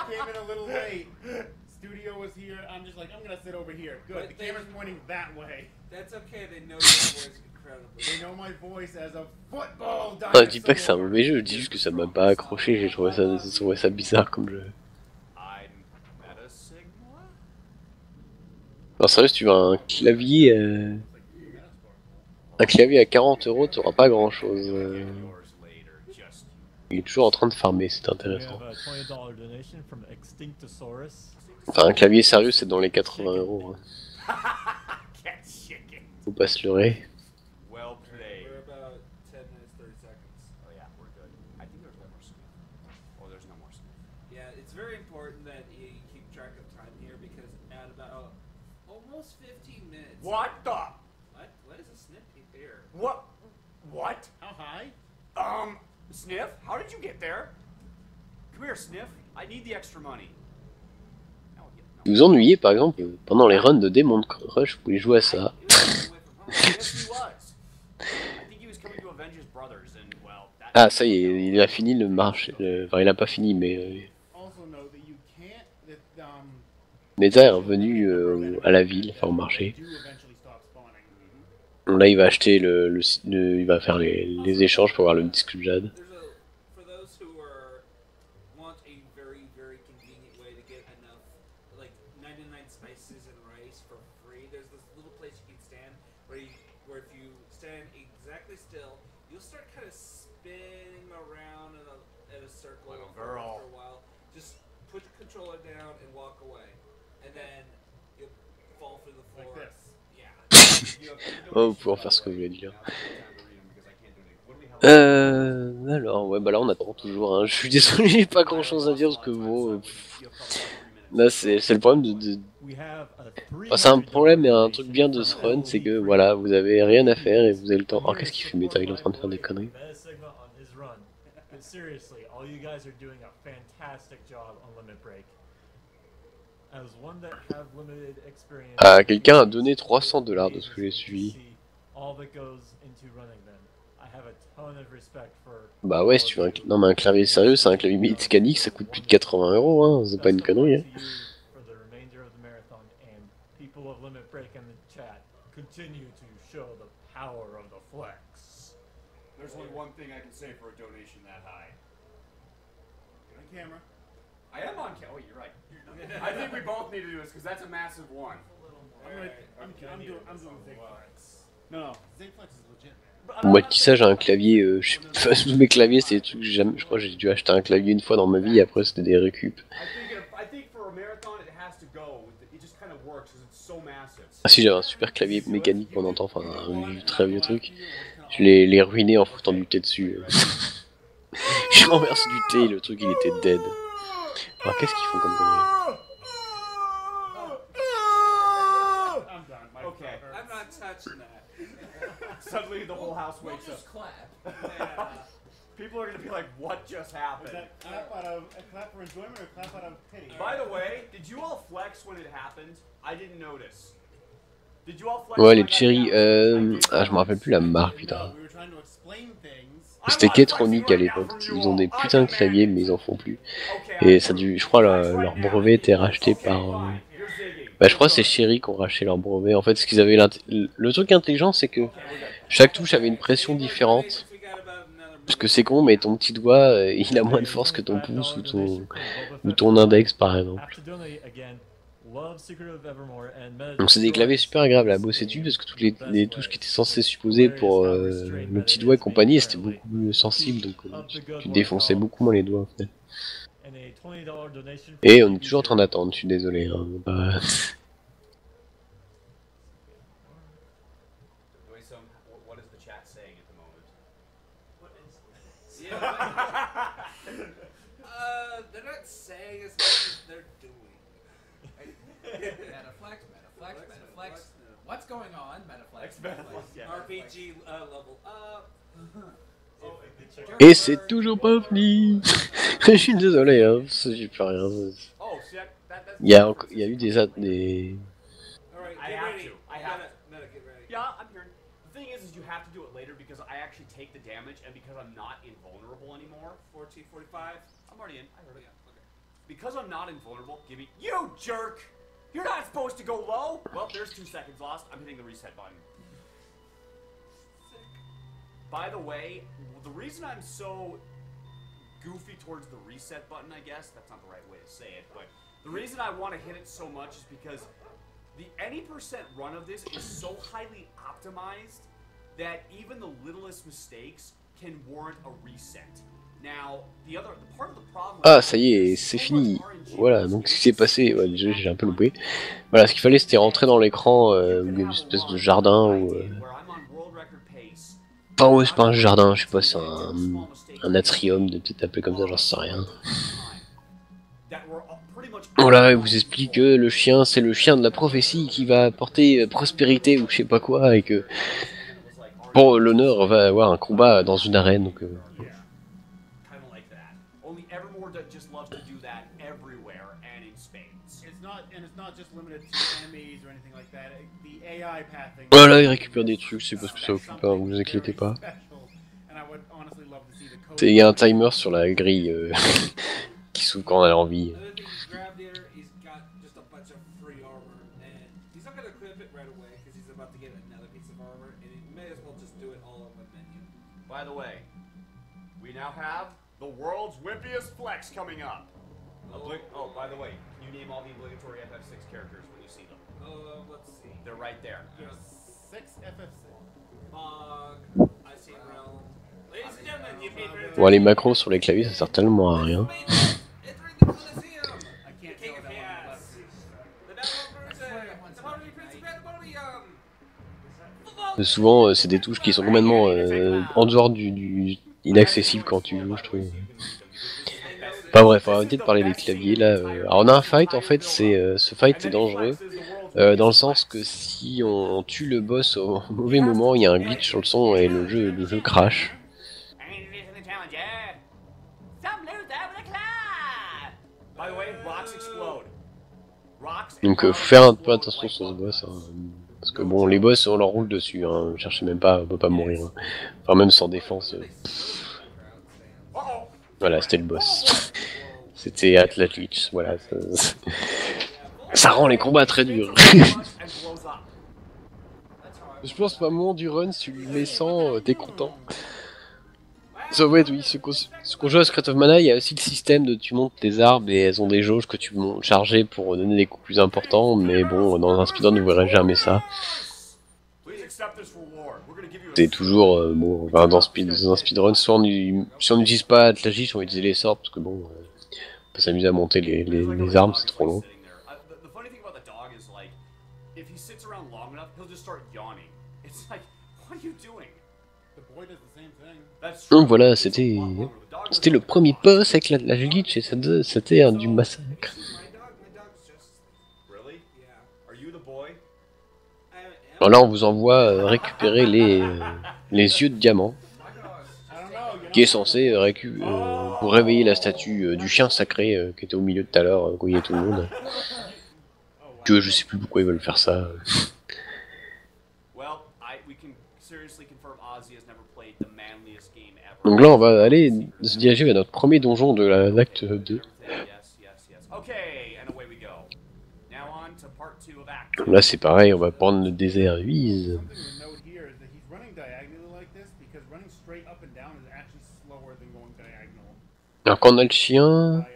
came in a little late. Studio was here. I'm just like, I'm gonna sit over here. Good. But The camera's pointing that way. That's okay, they know your voice incredibly. They know my voice as a football Non, dinosaur. je dis pas que c'est un mauvais jeu, je dis juste que ça m'a pas accroché, j'ai trouvé ça bizarre comme jeu. I'm Meta Sigma. Alors sérieux, si tu veux un clavier à 40 €, t'auras pas grand chose. Yours later, just Il est toujours en train de farmer, c'est We intéressant. have a $20 donation from Extinctosaurus. Enfin, un clavier sérieux, c'est dans les 80 €. Hein. get chicken. Faut pas se leurrer. Well played. We're about 10 minutes, 30 seconds. Oh yeah, we're good. I think there's one more sniff. Oh, there's no more sniff. Yeah, it's very important that you keep track of time here because at about almost 15 minutes. What the? What is a snip here? What? What? How high? Sniff? How did you get there? Come here, Sniff. I need the extra money. No, Si vous ennuyez, par exemple, pendant les runs de Demon Crush, vous pouvez jouer à ça. Yes, he was. I think he was coming to avenge his brothers, and well, that. Ah, ça y est, il a fini le marché. Enfin, il a pas fini, mais... Also know that you can't. That Meta est revenu à la ville, enfin au marché. do eventually stop spawning. Donc là, il va acheter il va faire les échanges pour avoir le disque jade. For those who want a very, very convenient way to get enough, like 99 spices and rice for free, there's this little place you can stand where if you stand exactly still, you'll start kind of spinning around in a circle Like a for girl. a while. Just put your controller down and walk away, and then you'll fall through the floor. Like this. Yeah. Oh, vous pouvez en faire ce que vous voulez dire. Alors, ouais, bah là on attend toujours. Hein. Je suis désolé, j'ai pas grand chose à dire parce que bon. Là, c'est le problème de... Enfin, c'est un problème et un truc bien de ce run, c'est que voilà, vous avez rien à faire et vous avez le temps. Oh, qu'est-ce qu'il fait Meta? Il est en train de faire des conneries. Ah, quelqu'un a donné 300 $ de ce que j'ai suivi. I have a ton of respect for. Bah ouais, si tu veux un... Non mais un clavier sérieux, c'est un clavier mécanique, ça coûte plus de 80 €, hein, c'est pas une connerie. Hein. For the remainder of the marathon, and people of Limit Break in the chat continue to show the power of the flex. There's only one thing I can say for a donation that high. On camera. I am on camera. Oh, you're right. I think we both need to do this because that's a massive one. I'm doing Zigflex. No, Zigflex is legit, man. Moi qui ça, j'ai un clavier, je sais pas, tous mes claviers c'est des trucs que j'ai jamais... Je crois que j'ai dû acheter un clavier une fois dans ma vie et après c'était des récup. I think for a marathon it has to go. It just kind of works because it's so massive. Ah si, j'avais un super clavier mécanique pendant temps, enfin un très vieux truc. Je l'ai ruiné en foutant du thé dessus. Je renverse du thé, le truc il était dead. Alors qu'est-ce qu'ils font comme conneries? I'm done. My Okay. throat I'm hurts. not touching that. Suddenly the whole house wakes up. Yeah. People are gonna be like, "What just Was happened?" that clap out of a clap for enjoyment or a clap out of pity? By the way, did you all flex when it happened? I didn't notice. Did you all flex? Ouais, when les that cherry, happened? ah je me rappelle plus la marque, putain. We were trying to explain things. C'était Ketronic à l'époque, ils ont des putains de claviers mais ils en font plus. Et ça a dû, je crois leur brevet était racheté par... Bah je crois que c'est Cherry qui ont racheté leur brevet. En fait ce qu'ils avaient le truc intelligent c'est que chaque touche avait une pression différente. Parce que c'est con mais ton petit doigt il a moins de force que ton pouce ou ton index par exemple. Donc c'est des claviers super agréables à bosser dessus parce que toutes les touches qui étaient censées supposer pour le petit doigt et compagnie c'était beaucoup plus sensible donc tu défonçais beaucoup moins les doigts en fait. Et on est toujours en train d'attendre, je suis désolé. Hein, bah... What is the chat saying at the moment? They're not saying as much as they're doing. Metaflex. What's going on? Metaflex. Yeah. RPG level up. Et c'est toujours pas fini. Je suis désolé, hein, j'ai plus rien. Oh, see, that's Il y a eu des... Alright, I get have ready. to. I have Meta, get ready. Yeah, I'm hearing. The thing is you have to do it later because I actually take the damage and because I'm not invulnerable anymore. 1445. I'm already in. I heard it. Yeah, okay. Because I'm not invulnerable, give me. You jerk! You're not supposed to go low! Well, there's 2 seconds lost. I'm hitting the reset button. By the way, the reason I'm so goofy towards the reset button, I guess, that's not the right way to say it, but the reason I want to hit it so much is because the any percent run of this is so highly optimized that even the littlest mistakes can warrant a reset. Now, the part of the problem... Ah, ça y est, c'est fini. Voilà, donc ce qui s'est passé, ouais, désolé, j'ai un peu loupé. Voilà, ce qu'il fallait c'était rentrer dans l'écran où il y a une espèce de jardin où... Enfin, ouais, c'est pas un jardin, je sais pas, c'est un atrium, de peut-être appeler comme ça, j'en sais rien. Voilà, il vous explique que le chien, c'est le chien de la prophétie qui va apporter prospérité ou je sais pas quoi, et que pour l'honneur va avoir un combat dans une arène, donc... Voilà, il récupère des trucs, c'est parce que ça occupe pas, vous inquiétez pas. Il y a un timer sur la grille qui s'ouvre quand on a envie. By the way, we now have the world's wimpiest flex coming up. Oh, by the way, can you name all the obligatory FF6 characters when you see them? Let's see. They're right there. There's 6 FF6. I see Realm. Ladies and gentlemen, you paid for it. Bon, les macros sur les claviers, ça sert tellement à rien. Entering the Colosseum. I can't King tell of that Chaos. The Devil Person. The Holy Prince of Pandemonium. Souvent, c'est des touches qui sont complètement en dehors du inaccessible quand tu joues, je trouve. Enfin bref, on va arrêter de parler des claviers là. Alors on a un fight, en fait, ce fight est dangereux. Dans le sens que si on tue le boss au mauvais moment, il y a un glitch sur le son et le jeu crash. Donc faut faire un peu attention sur ce boss. Hein. Parce que bon, les boss, on leur roule dessus, hein. Cherchez même pas, on peut pas mourir. Hein. Enfin, même sans défense. Voilà, c'était le boss. C'était Atlatlich, voilà. Ça rend les combats très durs. Je pense qu'à un moment du run, si tu lui mets 100, t'es content. Ça va être, oui, ce qu'on joue à Secret of Mana, il y a aussi le système de tu montes tes armes et elles ont des jauges que tu montes charger pour donner des coups plus importants, mais bon, dans un speedrun, vous verrez jamais ça. C'est toujours, bon, enfin, dans un speedrun, soit si on n'utilise pas Atlatlich, on va utiliser les sorts, parce que bon, on peut s'amuser à monter les armes, c'est trop long. Donc voilà, c'était le premier boss avec la glitch et c'était du massacre. Alors là, on vous envoie récupérer les yeux de diamant, qui est censé pour réveiller la statue du chien sacré qui était au milieu de tout à l'heure, quand il y avait tout le monde. Que je sais plus pourquoi ils veulent faire ça. Donc là, on va aller se diriger vers notre premier donjon de l'acte 2. Là, c'est pareil, on va prendre le désert Huiz. Alors quand on a le chien...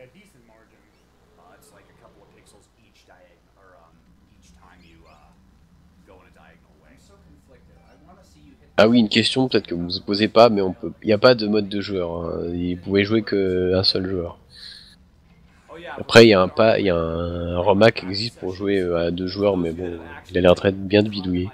Ah oui, une question peut-être que vous ne vous posez pas, mais on peut. Il n'y a pas de mode de joueur. Hein. Vous pouvez jouer qu'un seul joueur. Après, il y a un ROMhack qui existe pour jouer à 2 joueurs, mais bon, il a l'air très bien de bidouiller.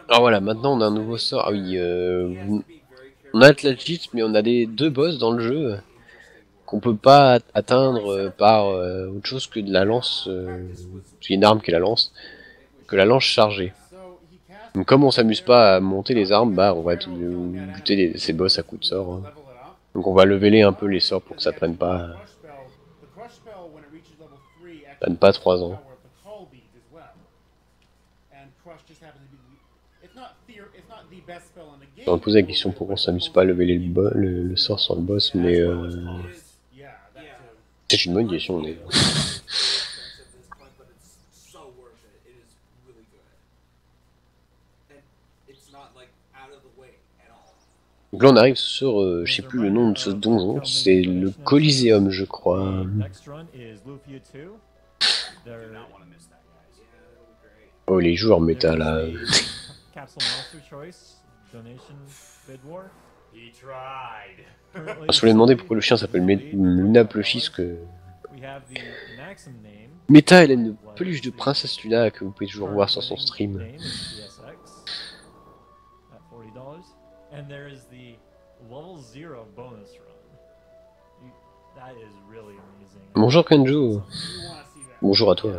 Alors voilà, maintenant on a un nouveau sort. Ah oui, on a Atlatlich, mais on a 2 boss dans le jeu qu'on peut pas atteindre par autre chose que de la lance. C'est une arme qui est la lance, que la lance chargée. Donc comme on s'amuse pas à monter les armes, bah on va buter ces boss à coups de sort. Hein. Donc on va leveler un peu les sorts pour que ça prenne pas 3 ans. On va poser la question pourquoi on s'amuse pas à leveler le sort sur le boss, mais c'est une bonne question. Donc là on arrive sur, je sais plus le nom de ce donjon, c'est le Coliseum je crois. Oh les joueurs méta là. On se voulait demander pourquoi le chien s'appelle Luna Plushis que... Méta elle a une peluche de princesse Luna que vous pouvez toujours voir sur son stream. Bonjour Kenju. Bonjour à toi.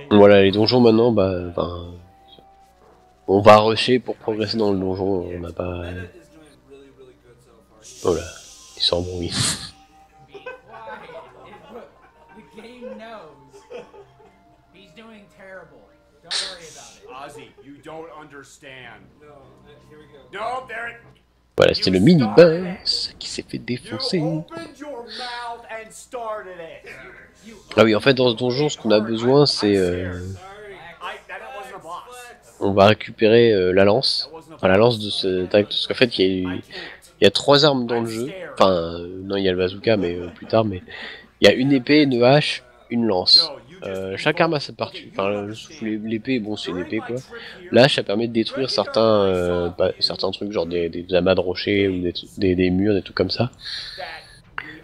Voilà les donjons maintenant, on va rusher pour progresser dans le donjon, on n'a pas... Oh là, il s'embrouille. Voilà, c'était le mini-boss qui s'est fait défoncer. Ah oui, en fait, dans ce donjon, ce qu'on a besoin, c'est... on va récupérer la lance. Enfin, la lance de ce tag. Parce qu'en fait, il y a 3 armes dans le jeu. Enfin, non, il y a le bazooka, mais plus tard. Mais il y a une épée, une hache, une lance. Chaque arme a sa partie. Enfin, l'épée, bon, c'est une épée, quoi. La hache, ça permet de détruire certains trucs, genre des amas de rochers ou des murs, des trucs comme ça.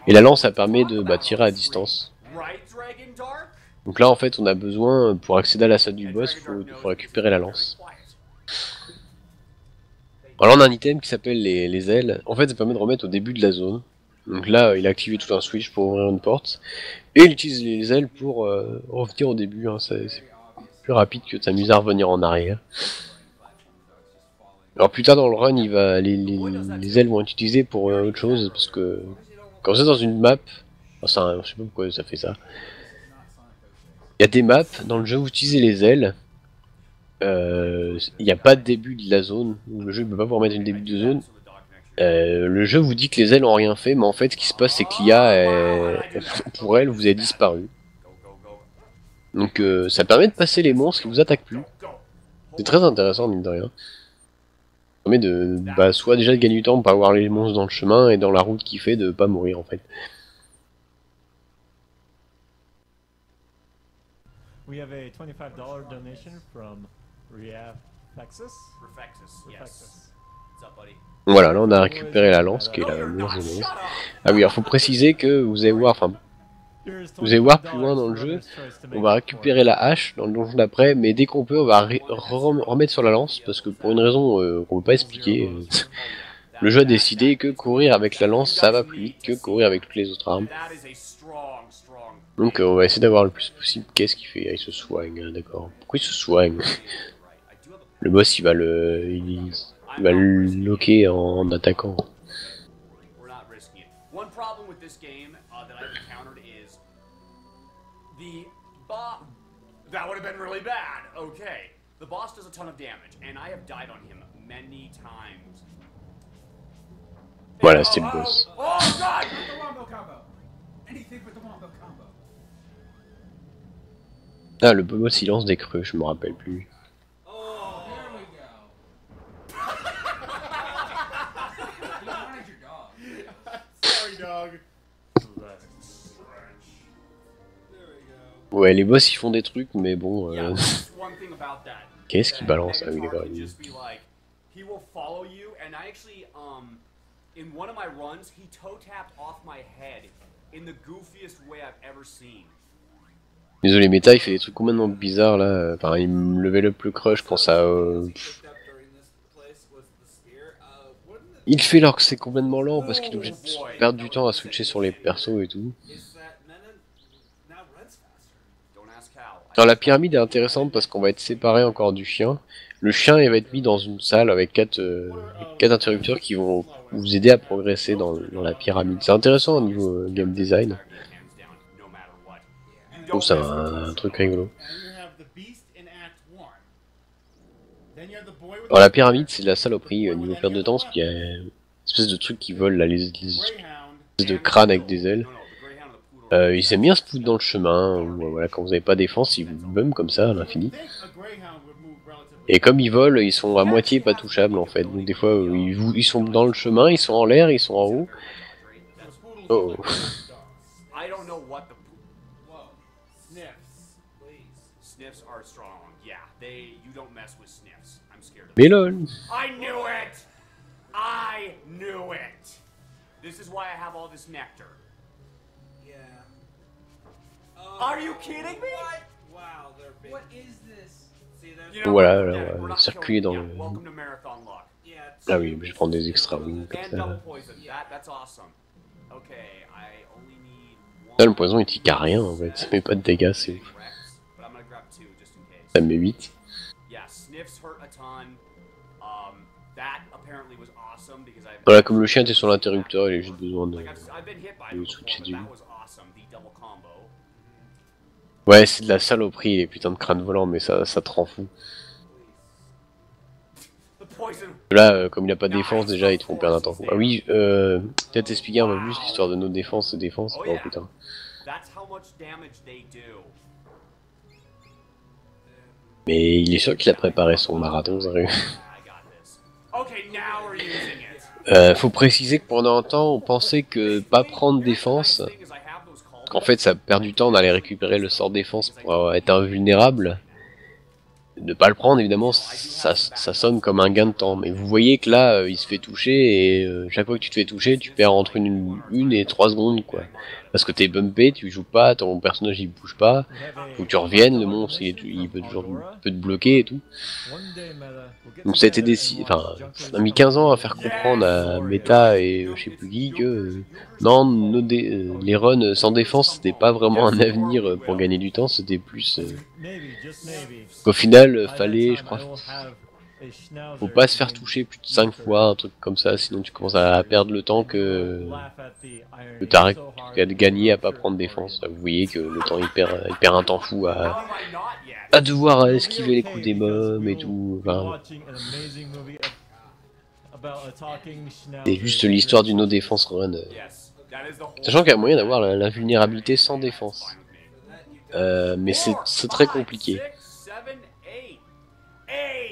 Et la lance, ça permet de tirer à distance. Donc là, en fait, on a besoin, pour accéder à la salle du boss, il faut récupérer la lance. Alors là, on a un item qui s'appelle les ailes. En fait, ça permet de remettre au début de la zone. Donc là, il a activé tout un switch pour ouvrir une porte. Et il utilise les ailes pour revenir au début. Hein. C'est plus rapide que de s'amuser à revenir en arrière. Alors plus tard dans le run, les ailes vont être utilisées pour autre chose, parce que quand vous êtes dans une map, enfin, je sais pas pourquoi ça fait ça, il y a des maps, dans le jeu vous utilisez les ailes, il n'y a pas de début de la zone, le jeu ne peut pas vous remettre une début de zone. Le jeu vous dit que les ailes ont rien fait, mais en fait ce qui se passe c'est que l'IA, pour elle, vous avez disparu. Donc ça permet de passer les monstres qui vous attaquent plus. C'est très intéressant mine de rien. Ça permet de soit déjà de gagner du temps pour pas avoir les monstres dans le chemin et dans la route qui fait de pas mourir en fait. We have a $25 donation from Refexus. Yes. What's up, buddy? Voilà, là on a récupéré la lance qui est la lance de monstre. Ah oui, alors faut préciser que vous allez voir, enfin, vous allez voir plus loin dans le jeu, on va récupérer la hache dans le donjon d'après, mais dès qu'on peut on va remettre sur la lance, parce que pour une raison qu'on peut pas expliquer, le jeu a décidé que courir avec la lance ça va plus vite que courir avec toutes les autres armes. Donc on va essayer d'avoir le plus possible. Qu'est-ce qu'il fait? Il se soigne, hein, d'accord. Pourquoi il se soigne? Le boss il va le loquer en attaquant. One problem with this game that I've encountered is the boss. That would have been really bad. Okay, the boss does a ton of damage, and I have died on him many times. Voilà, c'était le boss. Oh God! The wombo combo. Anything with the wombo combo. Ah, le boss il lance des creux, je me rappelle plus. Oh, there we go. You wanted your dog. Sorry, dog. Ouais, les boss ils font des trucs, mais bon. Yeah, that's one thing about that. Qu'est-ce qu'il balance? Ah oui, Megatar d'accord. can just be like, he will follow you, and I actually, in one of my runs, he toe tapped off my head in the goofiest way I've ever seen. Désolé, Meta il fait des trucs complètement bizarres là. Enfin, il me level up le crush quand ça. Il fait alors que c'est complètement lent parce qu'il est obligé de perdre du temps à switcher sur les persos et tout. Alors la pyramide est intéressante parce qu'on va être séparé encore du chien. Le chien il va être mis dans une salle avec 4 interrupteurs qui vont vous aider à progresser dans la pyramide. C'est intéressant au niveau game design. Je trouve ça un truc rigolo. Alors la pyramide c'est de la saloperie au niveau perte de temps parce qu'il y a une espèce de truc qui vole là, les espèces de crânes avec des ailes. Ils aiment bien se foutre dans le chemin, voilà, quand vous n'avez pas défense, ils vous bum comme ça à l'infini. Et comme ils volent, ils sont à moitié pas touchables en fait. Donc des fois ils sont dans le chemin, ils sont en l'air, ils sont en haut. Oh. Mais lol. I knew it! I knew it! This is why I have all this nectar. Yeah. Are you kidding me? Wow, they're big. What is this? See, there's You know Voilà, what? là, Yeah, on we're va not circuler dans killing- le... yeah, welcome to Marathon Luck. yeah. Ah oui, je prends des extra comme And ça. double poison. That's awesome. Okay, I only need one. Là le poison il tique à rien en fait, ça met pas de dégâts, c'est ouf. But I'm gonna grab two just in case. Ça me met 8. Yeah, sniffs hurt a ton. That apparently was awesome because I. Voilà, comme le chien était sur l'interrupteur, il a juste besoin de... Like I've been hit by de it switcher before, but dessus. that was awesome. The double combo. Ouais, c'est de la saloperie les putains de crânes volants, mais ça te rend fou. The poison. Là, comme il a pas de défense, déjà ils te font perdre un temps. Ah oui, peut-être expliquer un peu plus l'histoire de nos défenses et défenses. Oh putain. That's how much damage they do. Mais il est sûr qu'il a préparé son marathon, sérieux. I got this. Okay, now we're using it. Faut préciser que pendant un temps, on pensait que pas prendre défense, qu'en fait ça perd du temps d'aller récupérer le sort défense pour être invulnérable. Ne pas le prendre, évidemment, ça sonne comme un gain de temps. Mais vous voyez que là, il se fait toucher et chaque fois que tu te fais toucher, tu perds entre 1 et 3 secondes, quoi. Parce que t'es bumpé, tu joues pas, ton personnage il bouge pas, faut que tu reviennes, le monstre il peut toujours te bloquer et tout. Donc ça a été décidé, enfin, on a mis 15 ans à faire comprendre à Meta et je sais plus qui que non, les runs sans défense c'était pas vraiment un avenir pour gagner du temps, c'était plus qu'au final fallait, je crois, Faut pas se faire toucher plus de 5 fois, un truc comme ça, sinon tu commences à perdre le temps que t'as gagné à pas prendre défense. Vous voyez que le temps il perd un temps fou à devoir esquiver les coups des mômes et tout. Enfin, c'est juste l'histoire d'une no défense run. Sachant qu'il y a moyen d'avoir l'invulnérabilité sans défense. Mais c'est très compliqué.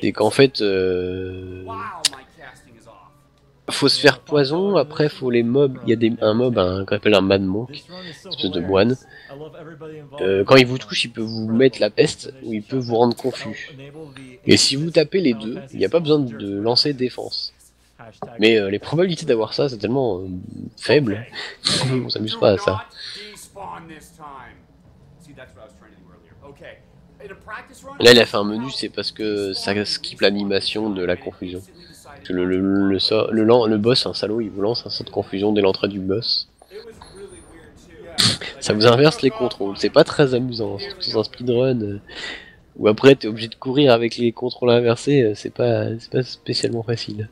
C'est qu'en fait, faut se faire poison, après faut les mobs, il y a un mob qu'on appelle un mad monk, une espèce de moine. Quand il vous touche, il peut vous mettre la peste, ou il peut vous rendre confus. Et si vous tapez les deux, il n'y a pas besoin de lancer défense. Mais les probabilités d'avoir ça, c'est tellement faible, on s'amuse pas à ça. Là il a fait un menu, c'est parce que ça skip l'animation de la confusion. Parce que le boss, un salaud, il vous lance un sort de confusion dès l'entrée du boss. Ça vous inverse les contrôles, c'est pas très amusant, surtout dans un speedrun où après t'es obligé de courir avec les contrôles inversés, c'est pas spécialement facile.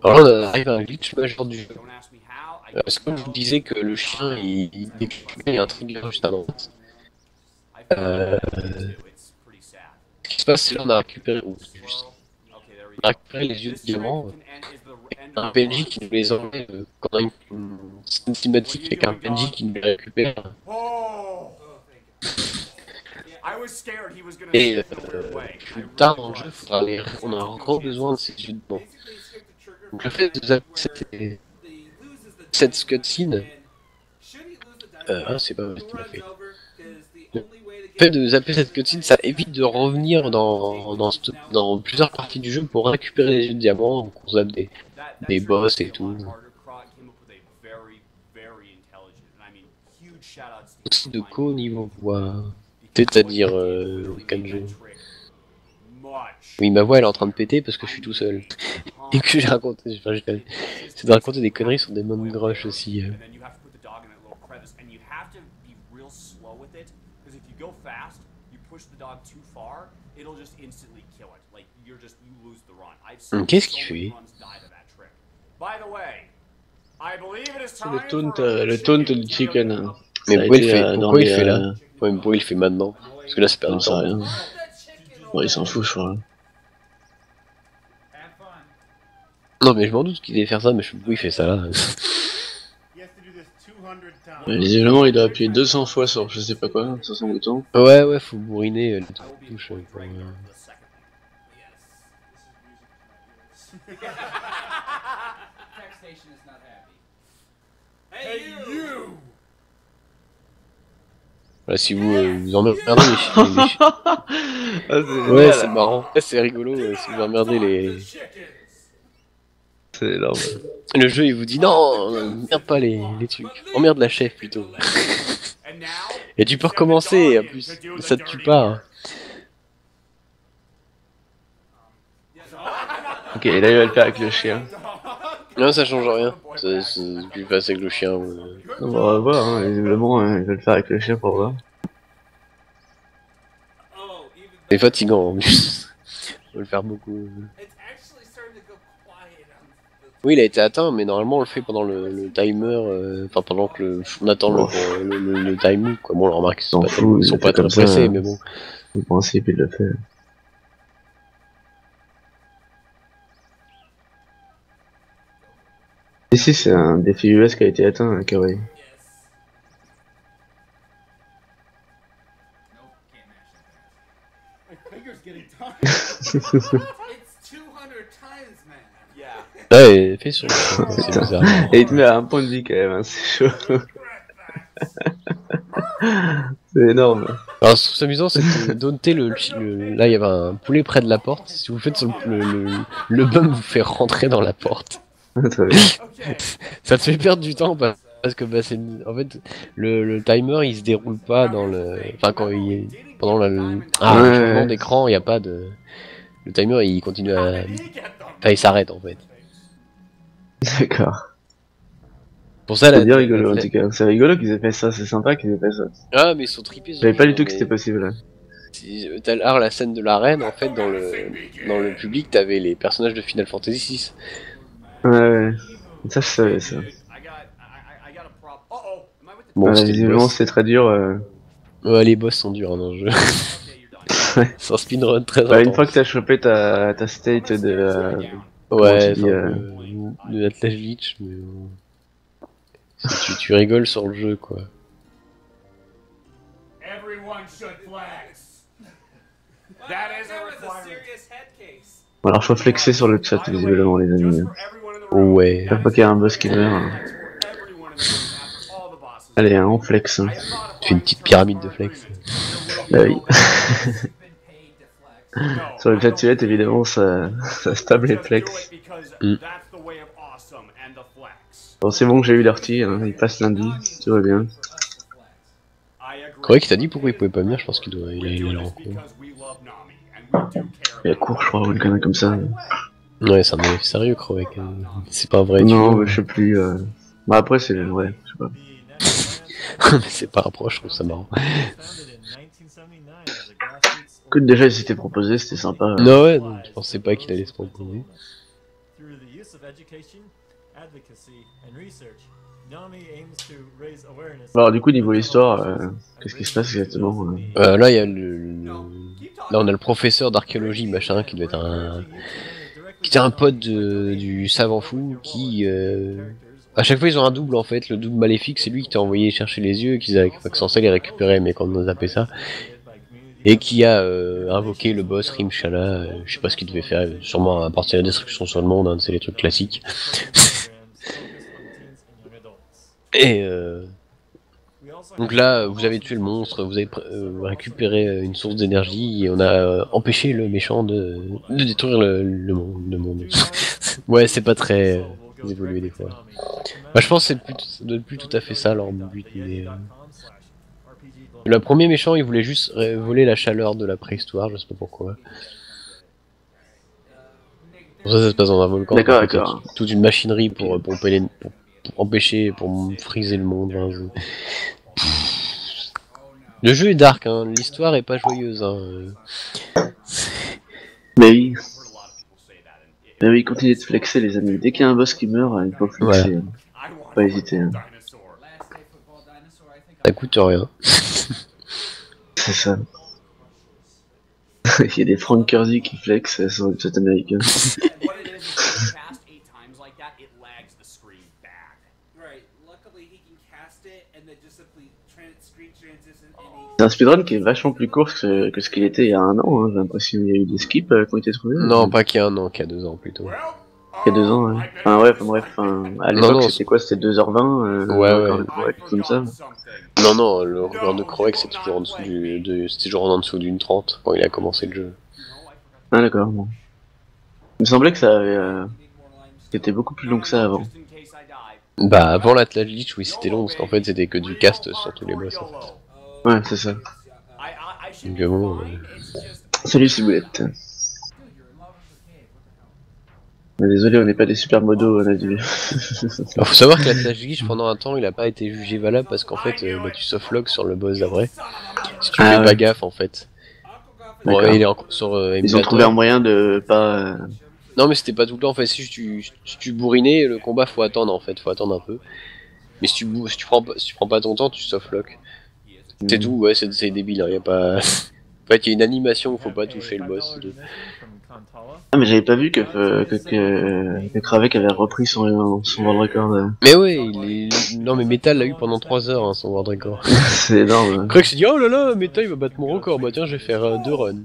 Alors là, on arrive à un glitch majeur du jeu. Parce que comme je vous disais que le chien il a un trigger juste avant. Ce qui se passe, c'est là on a récupéré, les yeux de diamant. Un PNJ qui nous les enlève quand on a une cinématique avec un PNJ qui nous les récupère. Et plus tard dans le jeu, on a encore besoin de ces yeux de diamant. Donc le fait de zapper cette cutscene, c'est pas mal ce qu'il a fait. Le fait de zapper cette cutscene, ça évite de revenir dans plusieurs parties du jeu pour récupérer les yeux de diamant, donc on zappe des boss et tout. Aussi de co-niveau voix, c'est-à-dire Kanjo. Oui, ma voix elle est en train de péter parce que je suis tout seul. Et que j'ai raconté, c'est de raconter des conneries sur des Mom Grush aussi. Qu'est-ce qu'il fait? C'est le taunt du chicken. Mais pourquoi il fait là? Ouais, mais pourquoi il fait maintenant? Parce que là c'est perdu de temps. Rien. Ouais, il s'en fout, je crois. Non, mais je m'en doute qu'il allait faire ça, mais pourquoi il fait ça là? Visiblement, il doit appuyer 200 fois sur je sais pas quoi, sur son bouton. Ouais, faut bourriner les touches. Voilà, si vous emmerdez ouais, c'est marrant, c'est rigolo si vous emmerdez les... C'est énorme. Le jeu il vous dit non, merde pas les trucs, emmerde la chef plutôt. Et tu peux recommencer et en plus, ça te tue pas. Hein. Ok, et là il va le faire avec le chien. Non, ça change rien. Tu passes avec le chien. On va voir, hein. Visiblement, il va le faire avec le chien pour voir. C'est fatigant en plus. Faut le faire beaucoup. Oui, il a été atteint, mais normalement on le fait pendant le timer, enfin pendant que on attend le timing, quoi. Bon, on remarque qu'ils sont pas très pressés, mais bon. Le principe, il le fait. Ici, c'est un défi US qui a été atteint, Kawaii. Ouais, fais sur c'est bizarre. Et il te met à un point de vie quand même, hein, c'est chaud. C'est énorme. Alors, ce que je trouve amusant, c'est que dompter là, il y avait un poulet près de la porte. Si vous faites le bum vous fait rentrer dans la porte. Ça te fait perdre du temps parce que c'est en fait le timer il se déroule pas dans le quand il pendant le changement d'écran il y a pas de le timer il continue à il s'arrête en fait. D'accord. Pour ça, C'est bien rigolo en tout cas. C'est rigolo qu'ils aient fait ça, c'est sympa qu'ils aient fait ça. Ah, mais ils sont tripés. Je savais pas du tout que c'était possible là. T'as la scène de l'arène, en fait, dans le public, t'avais les personnages de Final Fantasy VI. Ouais. Ça, je savais ça. Bon, visiblement, c'était très dur. Ouais, les boss sont durs dans le jeu. C'est un speedrun très intense. Une fois que t'as chopé ta state de. Ouais, de l'Atlas Glitch, mais. Tu rigoles sur le jeu, quoi. Alors, je faut flexer sur le chat, visiblement, les amis. Ouais. Faut pas qu'il y ait un boss qui meurt. Allez, on flex. Tu fais une petite pyramide de flex. Bah oui. Sur le chat suite, évidemment, ça stable les flex. Bon, c'est bon que j'ai eu Dirty, hein, il passe lundi, tout va bien. Croyez qu'il t'a dit pourquoi il pouvait pas venir, je pense qu'il doit. Il est en cours. Il a cours, je crois, ou une connerie comme ça. Ouais, c'est un mec sérieux, Croix. C'est pas vrai. Non, je sais plus. Bah après, c'est. Ouais, je sais pas. Mais c'est pas approche, je trouve ça marrant. Écoute, déjà, il s'était proposé, c'était sympa. Non, ouais, non, je pensais pas qu'il allait se proposer. Alors, du coup, niveau histoire, qu'est-ce qui se passe exactement Là, il y a Là, on a le professeur d'archéologie, machin, qui doit être qui était un pote du savant fou, qui... À chaque fois, ils ont un double, en fait. Le double maléfique, c'est lui qui t'a envoyé chercher les yeux, qui est censé les récupérer, mais quand on a zappé ça. Et qui a invoqué le boss Rimshala, je sais pas ce qu'il devait faire, sûrement à partir de la destruction sur le monde, hein, c'est les trucs classiques. Et donc là, vous avez tué le monstre, vous avez récupéré une source d'énergie, et on a empêché le méchant de détruire le monde. Ouais, c'est pas très évolué des fois. Bah, je pense que ça doit être plus tout à fait ça leur but, mais... Le premier méchant, il voulait juste voler la chaleur de la préhistoire, je sais pas pourquoi. Pour ça se passe dans un volcan. D'accord. Toute une machinerie pour empêcher, pour friser le monde. Hein, le jeu est dark, hein, l'histoire est pas joyeuse. Hein. Mais oui. Mais oui, continuez de flexer les amis. Dès qu'il y a un boss qui meurt, il faut flexer. Ouais. Faut pas hésiter. Hein. Ça coûte rien. C'est ça. Il y a des Frank Kersey qui flex sur le chat américain. C'est un speedrun qui est vachement plus court que ce qu'il était il y a un an, hein. J'ai l'impression qu'il y a eu des skips qui ont été trouvés. Non, pas qu'il y a un an, qu'il y a 2 ans plutôt. Il y a 2 ans, ouais. Enfin, ouais, bref, à l'époque c'était quoi? C'était 2h20 ouais. Comme ça. Non, le record de Croix c'était toujours en dessous c'était toujours en dessous d'une 30 quand il a commencé le jeu. Ah d'accord, bon. Il me semblait que ça avait... C'était beaucoup plus long que ça avant. Bah avant l'Atlas Glitch, oui c'était long parce qu'en fait c'était que du cast sur tous les boss en fait. Ouais, c'est ça. Donc bon... Salut Ciboulette. Désolé, on n'est pas des super modos, on a dit. Alors, faut savoir que l'Atlas Glitch pendant un temps il a pas été jugé valable parce qu'en fait tu softlock sur le boss d'après. Si tu fais pas gaffe en fait. Bon, il est sur Ils ont trouvé un moyen de pas... Non mais c'était pas tout le temps en fait, si tu bourrinais, le combat faut attendre en fait, faut attendre un peu. Mais si tu prends pas ton temps, tu softlock. C'est tout, ouais, c'est débile, hein, y a pas... En fait, il y a une animation où faut pas toucher le boss. Ah mais j'avais pas vu que Kravek avait repris son world record. Mais ouais, non mais Metal l'a eu pendant 3 heures, hein, son world record. C'est énorme. Kravek s'est dit, oh là là, Metal il va battre mon record, bah tiens je vais faire 2 runs.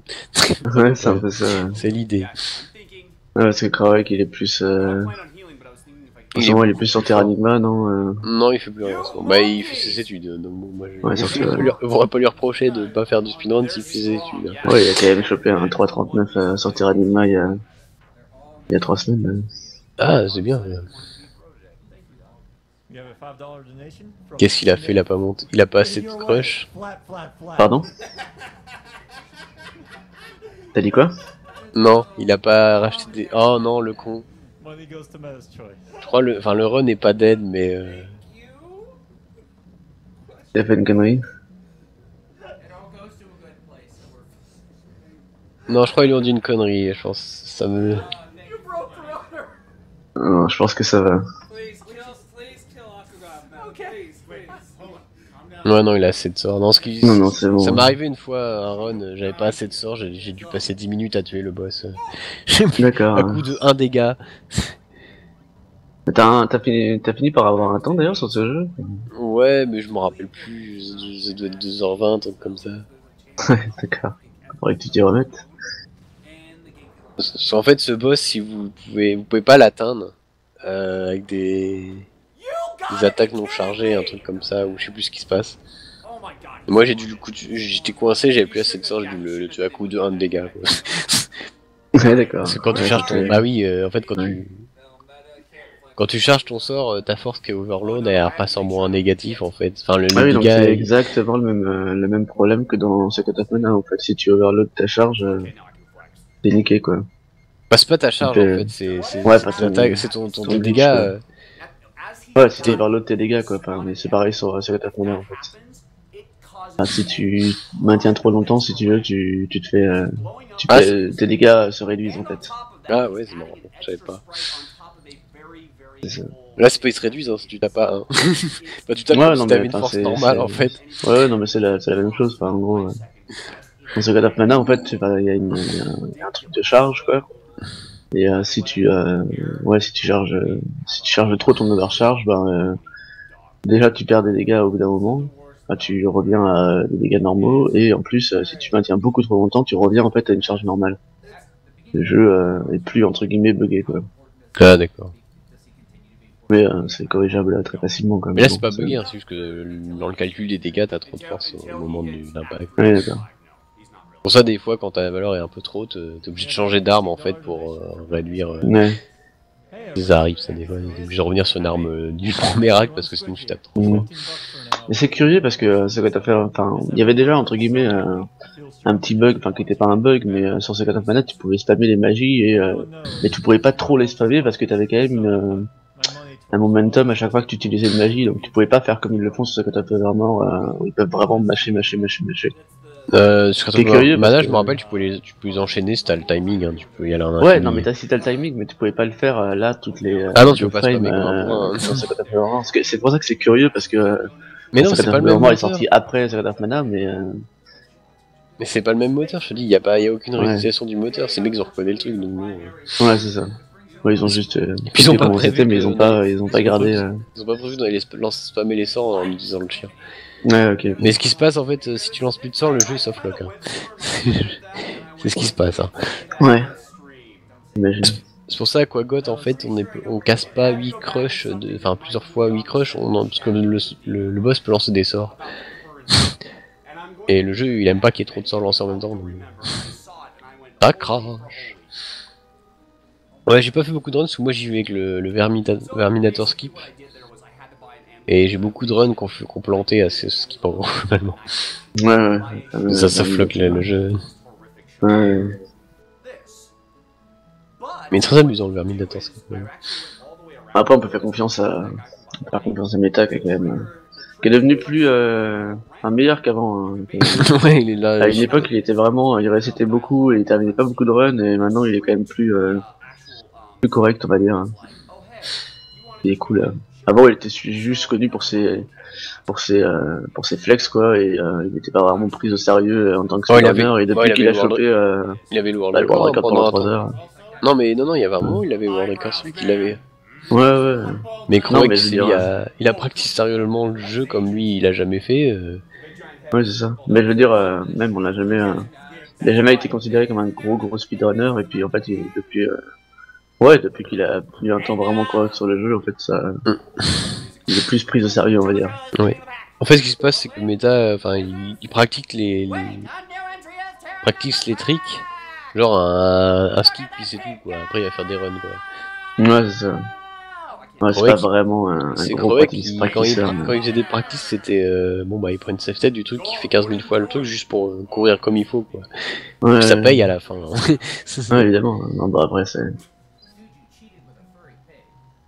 Ouais, c'est un peu ça. C'est l'idée. Ouais, parce que Kravek il est plus... En ce moment, il est plus sur Terranigma, non Non, il fait plus rien en ce moment. Bah, il fait ses études, donc bon, moi je pourrais pas lui reprocher de pas faire du speedrun s'il fait ses études. Hein. Ouais, il a quand même chopé un 3.39 sur Terranigma il y a 3 semaines. Ah, c'est bien. Qu'est-ce qu'il a fait? Il a pas monté. Il a pas assez de crush. Pardon? T'as dit quoi? Non, il a pas racheté des... Oh non, le con. Je crois le run est pas dead, mais... T'as fait une connerie? It all goes to a good place. So we're Non, je crois qu'ils lui ont dit une connerie, je pense. Ça me... You broke the runner. Non, je pense que ça va. Please kill Akugan. Okay. Please. Hold on. Calm down. Ouais, non, il a assez de sorts. Non, ce qui... Non, c'est bon. Ça m'est arrivé une fois, un run, j'avais pas assez de sorts, j'ai dû passer 10 minutes à tuer le boss. D'accord. À coup de 1 dégât. T'as fini par avoir un temps d'ailleurs sur ce jeu? Ouais, mais je m'en rappelle plus, ça doit être 2h20, un truc comme ça. Ouais, d'accord. Faudrait que tu t'y remettes. En fait, ce boss, si vous pouvez pas l'atteindre avec des attaques non chargées, un truc comme ça, ou je sais plus ce qui se passe. Oh my god. Et moi, j'étais coincé, j'avais plus assez de sorts, j'ai dû le tuer à coup de 1 de dégâts. Quoi. Ouais, d'accord. Parce que quand tu Ouais, charges ton... c'était- Bah oui, en fait, quand tu charges ton sort, ta force qui est overload, elle repasse en moins négatif, en fait. Enfin, le Ah oui, donc dégât... c'est exactement le même problème que dans Secret of Mana en fait. Si tu overload ta charge, t'es niqué quoi. Bah, c'est pas ta charge, Donc, en fait, c'est ouais, pas ton- l'attaque, c'est ton ton dégât... glitch, quoi. Ouais, si tu T'es- overload tes dégâts quoi. Enfin, mais c'est pareil sur Secret of Mana en fait. Enfin, si tu maintiens trop longtemps, si tu veux, tu te fais, Ah, tes dégâts se réduisent en fait. Ah ouais, c'est marrant, je savais pas. C'est ça. Là, c'est pas ils se réduisent, hein, si tu tapes pas. Hein. Bah, tu tapes Ouais, comme non, si t'avais mais, une enfin, force c'est- normale, c'est- en fait. Ouais, non mais c'est la même chose. Enfin, en gros, dans Secret of Mana en fait, il y a un truc de charge quoi. Et si tu charges trop ton overcharge, déjà tu perds des dégâts au bout d'un moment. Enfin, tu reviens à des dégâts normaux et en plus si tu maintiens beaucoup trop longtemps, tu reviens en fait à une charge normale. Le jeu est plus entre guillemets buggé quoi. Ah, d'accord. Mais c'est corrigeable très facilement quand même. Mais là, c'est donc, pas bugué, hein, c'est juste que dans le calcul des dégâts, t'as trop de force au moment de l'impact. Ouais, d'accord. Pour ça, des fois, quand ta valeur est un peu trop haute, t'es obligé de changer d'arme, en fait, pour réduire... Ouais. Ça arrive, ça, des fois. T'es obligé de revenir sur une arme du premier acte, parce que sinon tu tapes trop fort. Mais c'est curieux parce que Secret of Mana, enfin, il y avait déjà entre guillemets un petit bug, enfin qui était pas un bug, mais sur Secret of Mana tu pouvais spammer les magies et mais tu pouvais pas trop les spammer parce que t'avais quand même un momentum à chaque fois que tu utilisais une magie, donc tu pouvais pas faire comme ils le font sur Secret of Mana où ils peuvent vraiment mâcher. Sur C'est curieux Mana, parce je que- me rappelle, tu peux les enchaîner si t'as le timing, hein, tu peux y aller en Ouais, infini. non mais si t'as le timing, mais tu pouvais pas le faire là toutes les Ah non, tu deux peux pas frames, spammer comme un point, hein. dans Secret of Mana. Parce que c'est pour ça que c'est curieux parce que Mais non, Secret c'est of pas le même Mana est moteur. sorti après Secret of Mana, mais Mais c'est pas le même moteur, je te dis, y a aucune Ouais. réutilisation du moteur, ces mecs ils ont reconnu le truc, donc nous... ouais c'est ça. Ouais, ils ont juste puis ils ont pas comment prévu c'était, mais que- ils ont pas gardé. Ils ont pas prévu d'aller spammer les sorts en utilisant le chien. Ouais, ok. Mais ce qui se passe en fait, si tu lances plus de sorts, le jeu softlock. Hein. C'est ce qui se passe. Hein. Ouais. Imagine. C'est pour ça qu'à Got en fait, on casse pas 8 crushs, enfin plusieurs fois 8 crushs, parce que le boss peut lancer des sorts. Et le jeu il aime pas qu'il y ait trop de sorts lancés en même temps. Donc... Ça crache. Ouais, j'ai pas fait beaucoup de runs parce que moi j'y vais avec le Verminator skip. Et j'ai beaucoup de runs qu'on planté à ce skip en gros, globalement. Ouais. Ça floque le jeu. Ouais. Mais très amusant le Verminator skip. Ouais. Après, on peut faire confiance à Meta qui est quand même, qui est devenu plus, meilleur qu'avant. Hein. Ouais, il est là. À une époque, il était vraiment, il récitait beaucoup et il terminait pas beaucoup de runs et maintenant il est quand même plus correct, on va dire. Il est cool. Hein. Avant, il était juste connu pour ses flex quoi et il était pas vraiment pris au sérieux en tant que speedrunner et depuis qu'il a chopé il avait le World le World Record Record pendant 3 heures. Non, il y avait un moment où il avait le World Record, celui qu'il avait. Ouais. Mais Croix, mais je veux dire, il a pratiqué sérieusement le jeu comme lui, il a jamais fait. Ouais, c'est ça. Mais je veux dire, même on a jamais, il a jamais été considéré comme un gros speedrunner et puis en fait, depuis qu'il a pris un temps vraiment correct sur le jeu, en fait, ça, il est plus pris au sérieux, on va dire. Ouais. En fait, ce qui se passe, c'est que Meta, enfin, il pratique practice les tricks, genre un skip puis c'est tout quoi. Après, il va faire des runs quoi. Ouais, c'est ça. Ouais, c'est pas vraiment un gros practice, quand il faisait des practices, c'était il prend une save state du truc qui fait 15 000 fois le truc juste pour courir comme il faut quoi. Ouais, puis ça paye à la fin. Hein. Ouais, évidemment. Non, bah après, c'est.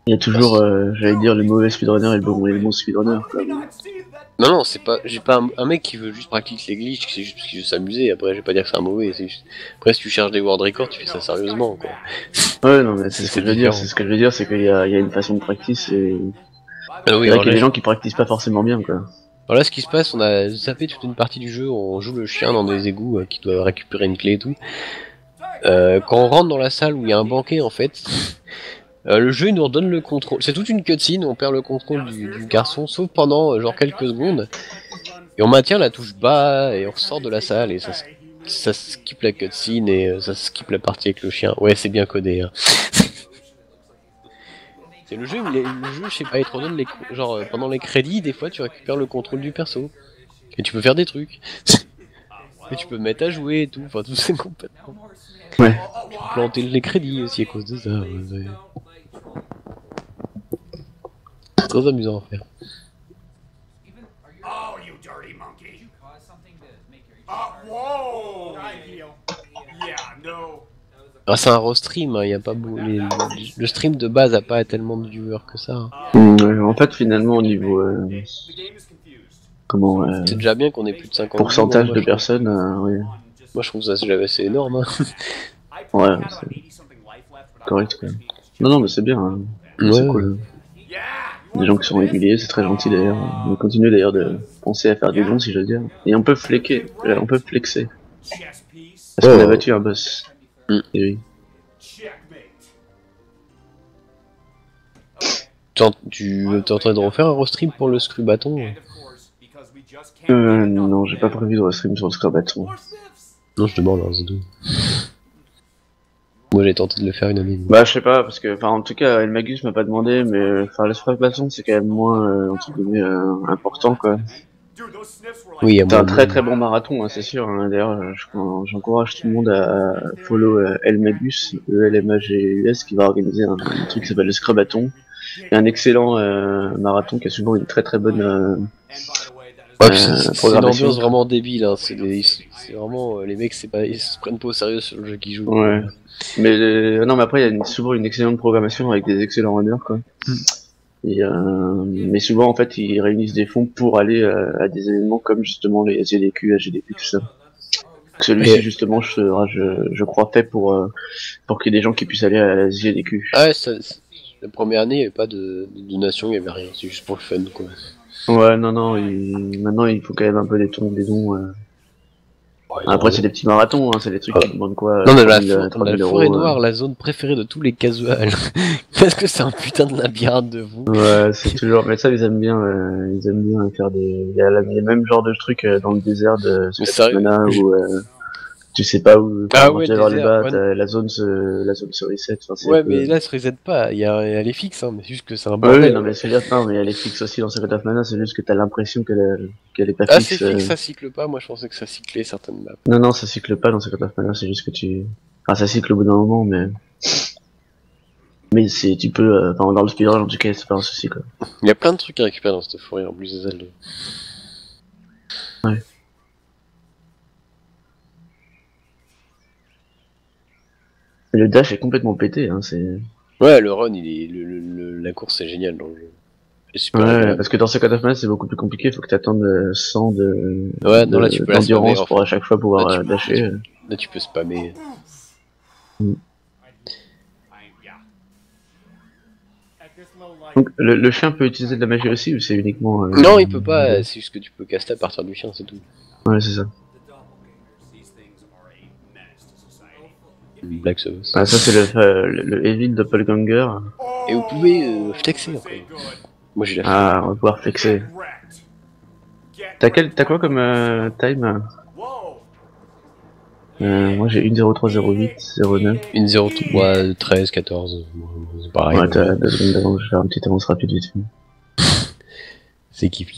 Il y a toujours, j'allais dire, le mauvais speedrunner et le bon speedrunner. Quoi. Non, non, c'est pas. J'ai pas un mec qui veut juste practice les glitches, c'est juste parce qu'il veut s'amuser. Après, je vais pas dire que c'est un mauvais. Juste... Après, si tu cherches des world records, tu fais ça sérieusement, quoi. Ouais, non, mais c'est ce que je veux dire. C'est ce que je veux dire, c'est qu'il y a une façon de practice et. Ah oui, C'est vrai qu'il y a des gens qui practicent pas forcément bien, quoi. Alors là, ce qui se passe, on a zappé toute une partie du jeu. On joue le chien dans des égouts qui doit récupérer une clé et tout. Quand on rentre dans la salle où il y a un banquet, en fait. Le jeu il nous redonne le contrôle. C'est toute une cutscene, on perd le contrôle du garçon, sauf pendant genre quelques secondes. Et on maintient la touche bas et on ressort de la salle et ça skip la cutscene et ça skip la partie avec le chien. Ouais, c'est bien codé. Hein. C'est le jeu où le jeu, je sais pas, il te redonne les genre pendant les crédits, des fois tu récupères le contrôle du perso et tu peux faire des trucs. Et tu peux te mettre à jouer et tout. Enfin, tout c'est complètement. Ouais. Tu peux planter les crédits aussi à cause de ça. Ouais. C'est très amusant à faire. Oh, you dirty monkey! You cause something to make your Whoa! I heal. Yeah, no. Ah, c'est un restream, hein, y a pas le stream de base a pas tellement de viewers que ça. Hein. En fait, finalement, au niveau. The game is confused. Comment. C'est déjà bien qu'on ait plus de 50 Pourcentage viewers, de moi, personnes, oui. Moi je trouve ça déjà assez énorme. Hein. Ouais, c'est correct, quand même. Non, mais c'est bien. Hein. Ouais. C'est cool. Des gens qui sont réguliers, c'est très gentil d'ailleurs. On continue d'ailleurs de penser à faire des dons, si je veux dire. Et on peut flexer. Parce qu'on a battu un boss. Et oui. Tu es en train de refaire un restream pour le Scrubaton? Non, j'ai pas prévu de restream sur le Scrabaton. Non, je demande, hein, c'est tout. Moi j'ai tenté de le faire une année. Bah, je sais pas, parce que, enfin, en tout cas, El Magus m'a pas demandé, mais, enfin, le Scrabaton c'est quand même moins, entre guillemets, important, quoi. Oui, C'est un très bon marathon, hein, c'est sûr. Hein. D'ailleurs, j'encourage tout le monde à follow El Magus, ELMAGUS, qui va organiser un truc qui s'appelle le Scrabaton. Il y a un excellent marathon qui a souvent une très bonne c'est une ambiance vraiment débile. Hein. C'est vraiment les mecs, ils se prennent pas au sérieux sur le jeu qu'ils jouent. Ouais. Mais non, mais après il y a souvent une excellente programmation avec des excellents runners, quoi. Et, mais souvent en fait ils réunissent des fonds pour aller à des événements comme justement les SGDQ, HGDQ, tout ça. Celui-ci justement sera, je crois, fait pour qu'il y ait des gens qui puissent aller à la SGDQ. Ah ouais, la première année il n'y avait pas de donation, il n'y avait rien, c'est juste pour le fun, quoi. Ouais, non, maintenant il faut quand même un peu des dons. Après c'est des petits marathons, hein, c'est des trucs qui demandent quoi. Non, mais la forêt noire, la zone préférée de tous les casuals. Parce que c'est un putain de labyrinthe de vous. Ouais, c'est toujours. Mais ça ils aiment bien faire des. Il y a le même genre de truc dans le désert de Mana où tu sais pas où. Ah ouais, vers le bas, ouais. la zone se reset. Enfin, ouais, mais là, elle se reset pas. Elle est fixe, hein, mais c'est juste que c'est un bordel. Ouais, non, mais c'est bien, non, mais elle est fixe aussi dans Secret of Mana, c'est juste que t'as l'impression qu'elle est pas fixe. Ah, fixe. c'est fixe, ça cycle pas. Moi, je pensais que ça cyclait certaines maps. Non, ça cycle pas dans Secret of Mana, c'est juste que tu. Enfin, ça cycle au bout d'un moment, mais. Mais tu peux. Enfin, dans le speedrun, en tout cas, c'est pas un souci, quoi. Il y a plein de trucs à récupérer dans cette forêt, en plus des ailes. Ouais. Le dash est complètement pété, hein, c'est... Ouais, le run, la course c'est génial dans le jeu. Ouais, parce que dans Secret of Mana c'est beaucoup plus compliqué, faut que t'attendes 100 d'endurance pour à chaque fois pouvoir dasher. Là tu peux spammer. Donc le chien peut utiliser de la magie aussi ou c'est uniquement... Non, il peut pas, c'est juste que tu peux caster à partir du chien, c'est tout. Ouais, c'est ça. Black Sauce. Ah, ça c'est le Evil Doppelganger. Et vous pouvez flexer encore. Moi j'ai la flemme. Ah, on va pouvoir flexer. T'as quoi comme time? Moi j'ai 1.03.08, 09. 1.03, 13, 14. C'est pareil. Ouais, t'as 2 secondes d'avance, je vais faire un petit avance rapide vite. C'est kiff.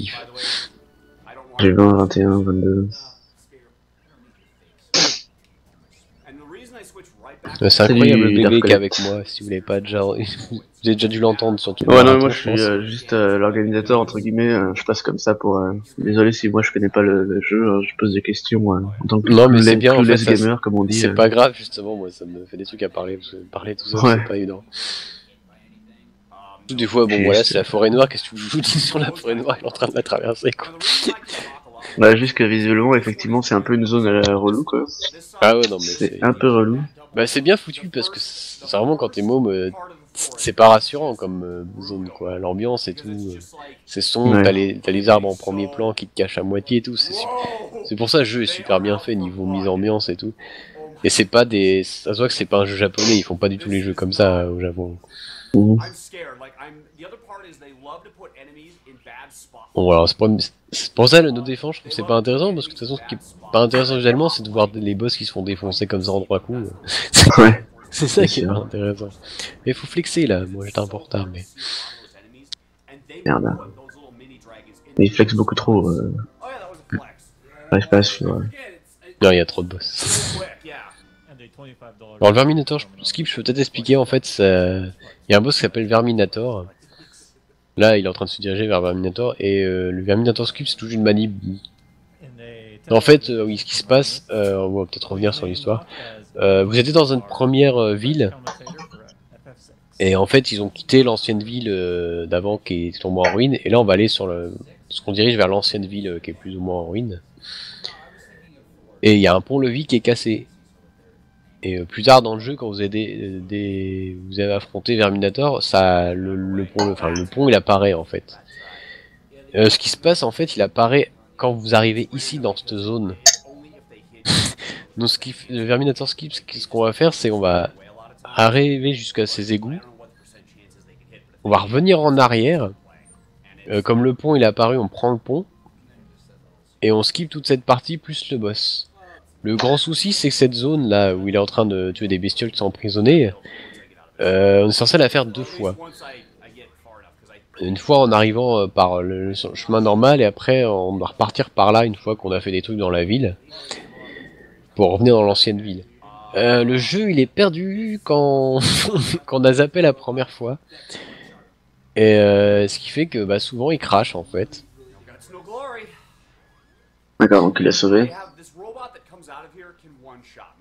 J'ai 20, 21, 22. C'est incroyable le bébé qui est avec moi, si vous l'avez pas déjà... Vous avez déjà dû l'entendre surtout. Ouais, non, moi je suis juste l'organisateur, entre guillemets, je passe comme ça pour... Désolé si moi je connais pas le jeu, je pose des questions en tant que non, mais c'est bien, en fait, gamer, comme on dit. C'est pas grave, justement, moi ça me fait des trucs à parler, parce que parler tout ça, c'est pas évident. Des fois, bon voilà, c'est la forêt noire, qu'est-ce que je vous dis sur la forêt noire, il est en train de la traverser quoi. Bah juste que visuellement, effectivement, c'est un peu une zone à la relou quoi. Ah ouais, non mais C'est un peu relou. Bah c'est bien foutu parce que c'est vraiment quand t'es môme, c'est pas rassurant comme zone quoi, l'ambiance et tout, c'est sombre, Ouais. t'as les arbres en premier plan qui te cachent à moitié et tout, c'est pour ça que le jeu est super bien fait niveau mise ambiance et tout. Et c'est pas des, ça se voit que c'est pas un jeu japonais, ils font pas du tout les jeux comme ça au Japon. Mhm. Bon voilà, c'est pour ça le no défense, je trouve que c'est pas intéressant parce que de toute façon ce qui est pas intéressant généralement c'est de voir les boss qui se font défoncer comme ça en 3 coups. Ouais. C'est ça qui est sûr. pas intéressant. Mais faut flexer là, moi j'étais un peu en retard mais... Merde. Mais il flex beaucoup trop. J'arrive pas à suivre. Non, il y a trop de boss. Alors le Verminator, Skip, je peux peut-être expliquer en fait, il y a un boss qui s'appelle Verminator. Là, il est en train de se diriger vers Verminator et le Verminator Skip, c'est toujours une manip. En fait, oui, ce qui se passe, on va peut-être revenir sur l'histoire. Vous étiez dans une première ville et en fait, ils ont quitté l'ancienne ville d'avant qui est tombée en ruine et là, on va aller sur ce qu'on dirige vers l'ancienne ville qui est plus ou moins en ruine. Et il y a un pont-levis qui est cassé. Et plus tard dans le jeu, quand vous avez vous avez affronté Verminator, ça, le pont il apparaît en fait. Ce qui se passe en fait, il apparaît quand vous arrivez ici dans cette zone. Donc le Verminator Skip, ce qu'on va faire, c'est on va arriver jusqu'à ces égouts. On va revenir en arrière. Comme le pont il est apparu, on prend le pont. Et on skip toute cette partie plus le boss. Le grand souci, c'est que cette zone là où il est en train de tuer des bestioles qui sont emprisonnées, on est censé la faire 2 fois. Une fois en arrivant par le chemin normal et après on doit repartir par là une fois qu'on a fait des trucs dans la ville pour revenir dans l'ancienne ville. Le jeu il est perdu quand on a zappé la première fois et ce qui fait que bah, souvent il crache en fait. D'accord, donc il a sauvé.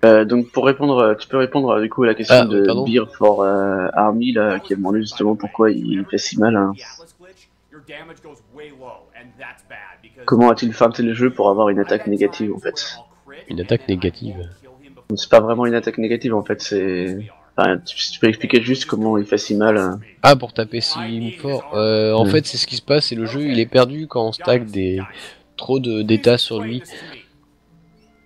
Donc pour répondre, tu peux répondre du coup à la question de Beer for Army là, qui a demandé justement pourquoi il fait si mal. Hein. Comment a-t-il farmé le jeu pour avoir une attaque négative en fait? Une attaque négative? C'est pas vraiment une attaque négative en fait, c'est... Enfin, tu peux expliquer juste comment il fait si mal. Hein. Ah, pour taper si fort. En fait, c'est ce qui se passe, c'est le jeu il est perdu quand on stack trop d'états sur lui.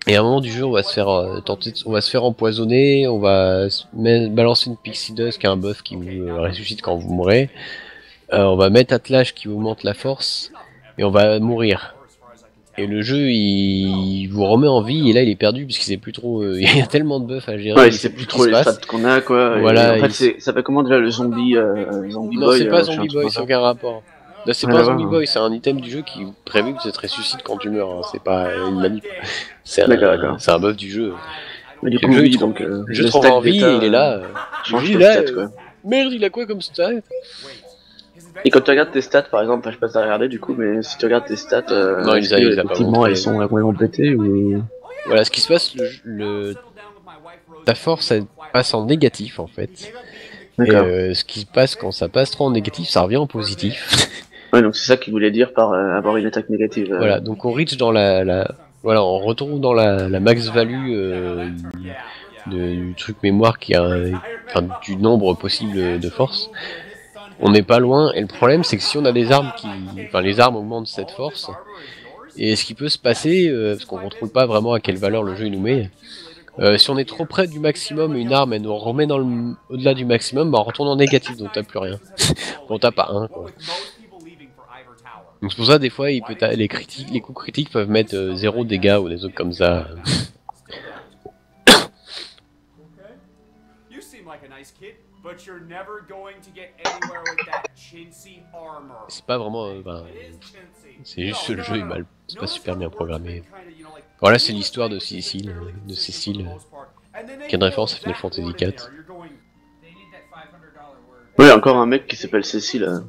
Et à un moment du jeu, on va se faire on va se faire empoisonner, on va balancer une Pixie Dust qui est un buff qui vous ressuscite quand vous mourrez. On va mettre Attelage qui augmente la force et on va mourir. Et le jeu il vous remet en vie et là il est perdu puisqu'il sait plus trop. Il y a tellement de buffs à gérer. Ouais, il sait plus trop les stats qu'on a quoi. Voilà. En fait, ça fait comment déjà le zombie Zombie Non, Boy? c'est pas Zombie Boy, c'est aucun rapport. Là, c'est pas un Zombie Boy, c'est un item du jeu qui est prévu que tu te ressuscites quand tu meurs. Hein. C'est pas une manip. C'est un buff du jeu. Mais du coup, le oui, jeu, donc le jeu te rend en vie et il est là. Change là, stats, quoi. Merde, il a quoi comme stat? Et quand tu regardes tes stats, par exemple, je sais pas si t'as regardé du coup, mais si tu regardes tes stats, non, effectivement, elles sont complètement pétées ou... Voilà, ce qui se passe, ta force elle passe en négatif en fait. Et ce qui se passe quand ça passe trop en négatif, ça revient en positif. Ouais, donc c'est ça qu'il voulait dire par avoir une attaque négative. Voilà, donc on reach dans voilà, on retrouve dans la max value du truc mémoire qui a du nombre possible de force. On n'est pas loin, et le problème c'est que si on a des armes les armes augmentent cette force, et ce qui peut se passer, parce qu'on contrôle pas vraiment à quelle valeur le jeu il nous met, si on est trop près du maximum et une arme elle nous remet au-delà du maximum, bah on retourne en négatif, donc t'as plus rien. Bon, t'as pas un quoi. Donc c'est pour ça des fois les coups critiques peuvent mettre 0 dégâts ou des trucs comme ça. C'est pas vraiment... c'est juste que le jeu est c'est pas super bien programmé. Voilà, c'est l'histoire de Cécile, qui a une référence à Final Fantasy IV. Oui, encore un mec qui s'appelle Cécile.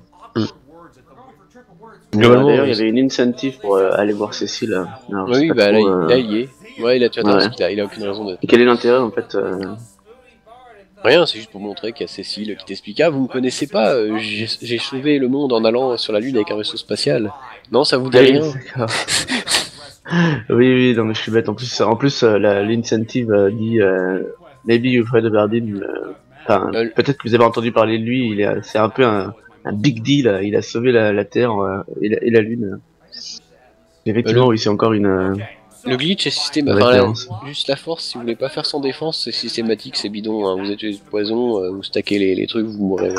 D'ailleurs, il y avait une incentive pour aller voir Cécile. Alors, oui, bah là, il y est. Ouais, il a tué parce qu'il a aucune raison de... Et quel est l'intérêt en fait Rien, c'est juste pour montrer qu'il y a Cécile qui t'explique. Ah, vous me connaissez pas, j'ai sauvé le monde en allant sur la Lune avec un vaisseau spatial. Non, ça vous dit rien? Oui, non mais je suis bête. En plus, l'incentive dit maybe you've heard about him. Enfin, peut-être que vous avez entendu parler de lui. C'est un peu un big deal. Il a sauvé la Terre et la Lune. Effectivement, oui, c'est encore une. Le glitch est systématique. Enfin, juste la force, si vous voulez pas faire sans défense, c'est systématique, c'est bidon. Hein. Vous êtes du poison, vous stackez les trucs, vous mourrez.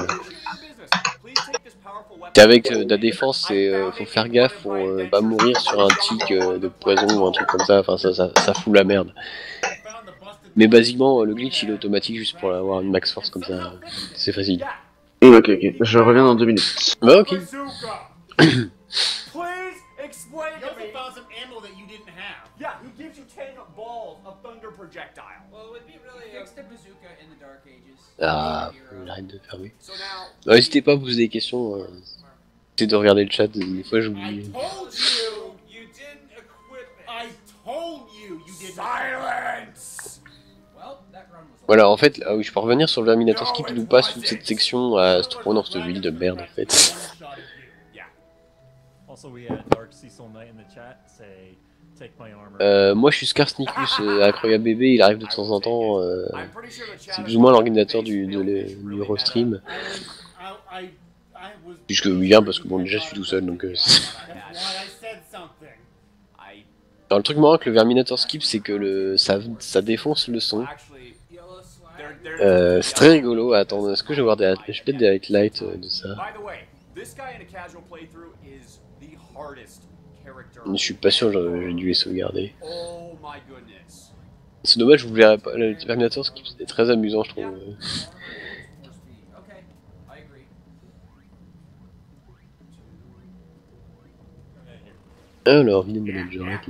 Avec de la défense, faut faire gaffe pour pas mourir sur un tic de poison ou un truc comme ça. Enfin, ça fout la merde. Mais basiquement, le glitch il est automatique juste pour avoir une max force comme ça. C'est facile. Ok, je reviens dans 2 minutes. Bah, ok. Explain You also found some ammo that you didn't have. Yeah, who gives you 10 balls of thunder projectile? Well, it would be really fixed the bazooka in the Dark Ages. Ah, j'arrête de fermer. N'hésitez pas à poser des questions. Essayez de regarder le chat, des fois j'oublie. You didn't equip it. I told you didn't. Silence. Well, that run was Voilà, en fait, ah oui, je peux revenir sur le Verminator Skip qui nous passe toute cette section à se trouver dans cette ville de merde en fait. Also, we had Dark Cecil Knight in the chat say, take my armor. Moi je suis Skarsnicus, incroyable bébé, il arrive de temps en temps. C'est plus ou moins l'organisateur du restream. Puisque il vient parce que bon déjà je suis tout seul donc. Alors le truc marrant avec le Verminator Skip c'est que ça défonce le son. C'est très rigolo. Attends, est-ce que je vais voir peut-être des highlights de ça? Je suis pas sûr, j'ai dû les sauvegarder. C'est dommage, vous verrez pas. Le Terminator Skip c'était très amusant, je trouve. Alors, Video Manager, like.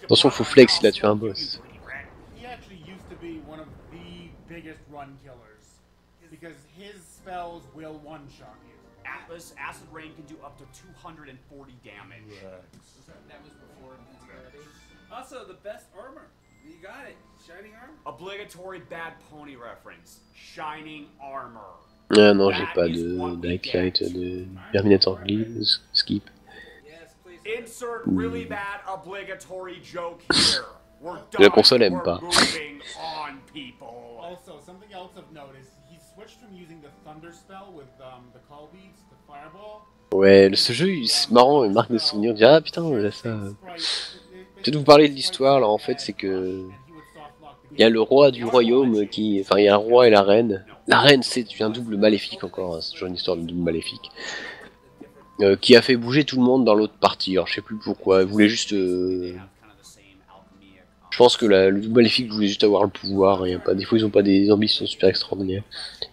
Attention, faut flex, il a tué un boss. He actually used to be one of the biggest run killers because his spells will one-shot you. Atlas, Acid Rain can do up to 240 damage. That was before Invincibility. Also, the best armor. You got it. Shining armor. Obligatory Bad Pony reference. Shining armor. Ah non, j'ai pas de highlight de Terminator Skip. Insert really bad obligatory joke here. La console aime pas. Also, something else of note is he switched from using the Thunder spell with the call beads to Fireball. Ouais, ce jeu, c'est marrant, il marque des souvenirs. On ah putain, là ça. Peut-être vous parler de l'histoire, là en fait, c'est que. Il y a le roi du royaume qui. Enfin, il y a un roi et la reine. La reine, c'est un double maléfique encore, hein, c'est toujours une histoire de double maléfique. Qui a fait bouger tout le monde dans l'autre partie. Alors je sais plus pourquoi, elle voulait juste. Je pense que le double maléfique voulait juste avoir le pouvoir. Et des fois ils ont pas des ambitions super extraordinaires.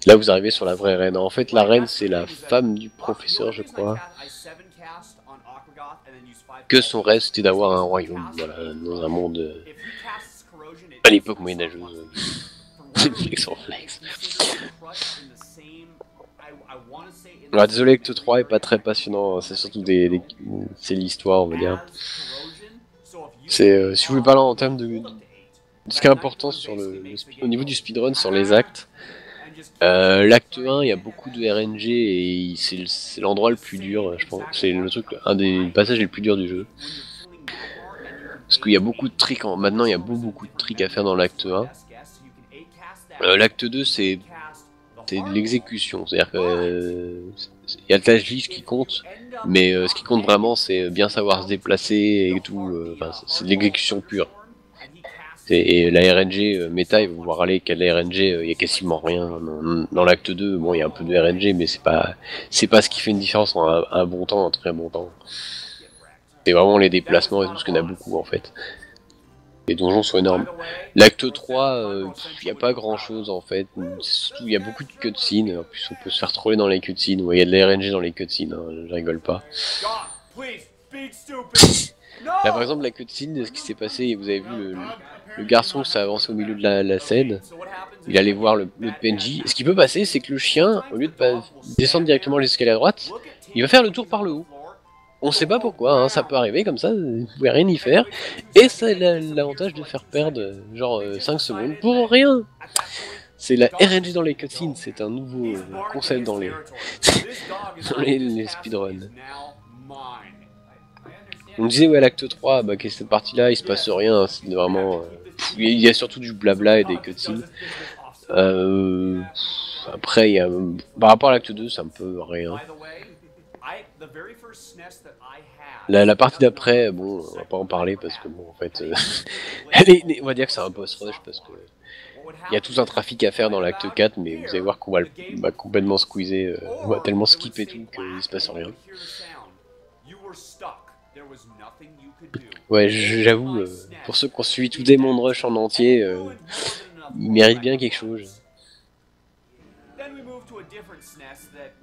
Là vous arrivez sur la vraie reine. En fait la reine c'est la femme du professeur je crois. Que son rêve c'était d'avoir un royaume, voilà, dans un monde à l'époque moyenâgeuse. Flex en flex. Alors, désolé, Acte 3 est pas très passionnant, c'est surtout c'est l'histoire, on va dire. C'est, si vous voulez parler en termes de ce qui est important sur au niveau du speedrun, sur les actes, l'acte 1, il y a beaucoup de RNG et c'est l'endroit le plus dur, je pense. C'est un des passages les plus durs du jeu. Parce qu'il y a beaucoup de tricks, maintenant il y a beaucoup de tricks à faire dans l'acte 1. L'acte 2, c'est de l'exécution, c'est-à-dire que il y a le tâche lisse qui compte, mais ce qui compte vraiment c'est bien savoir se déplacer et tout, c'est de l'exécution pure. Et la RNG méta, il va voir aller qu'à la RNG, il y a quasiment rien. Dans l'acte 2, bon il y a un peu de RNG, mais c'est pas ce qui fait une différence en un bon temps, un très bon temps. C'est vraiment les déplacements et tout, ce qu'il y en a beaucoup en fait. Les donjons sont énormes. L'acte 3, il n'y a pas grand chose en fait. Il y a beaucoup de cutscenes. En plus, on peut se faire troller dans les cutscenes. Ouais, il y a de la RNG dans les cutscenes, hein, je rigole pas. Là, par exemple, la cutscene, ce qui s'est passé, vous avez vu le garçon s'est avancé au milieu de la scène. Il allait voir le PNJ. Et ce qui peut passer, c'est que le chien, au lieu de descendre directement les escaliers à droite, il va faire le tour par le haut. On sait pas pourquoi, hein, ça peut arriver comme ça, vous pouvez rien y faire. Et ça a l'avantage de faire perdre genre 5 secondes pour rien. C'est la RNG dans les cutscenes, c'est un nouveau concept dans les, dans les speedruns. On disait ouais l'acte 3, bah que cette partie là il se passe rien, c'est vraiment... il y a surtout du blabla et des cutscenes. Après, il y a, par rapport à l'acte 2, c'est un peu rien. La partie d'après, bon, on va pas en parler parce que bon, en fait, on va dire que c'est un boss rush parce que il y a tout un trafic à faire dans l'acte 4, mais vous allez voir qu'on va complètement squeezer, on va tellement skipper tout qu'il se passe rien. Ouais, j'avoue, pour ceux qui ont suivi tout Demon Rush en entier, ils méritent bien quelque chose.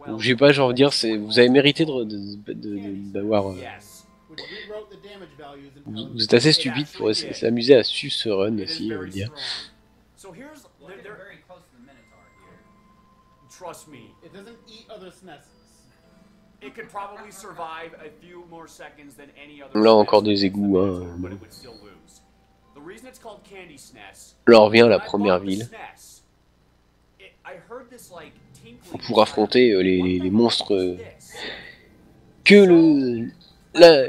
Donc j'ai pas genre dire, vous avez mérité d'avoir... vous êtes assez stupide pour s'amuser à suivre ce run aussi, on va dire. Trust me. It doesn't eat other SNESs. It could probably survive a few more seconds than any other. Là encore des égouts, hein. The reason it's called Candy SNES. Là on revient à la première ville. Pour affronter les monstres que la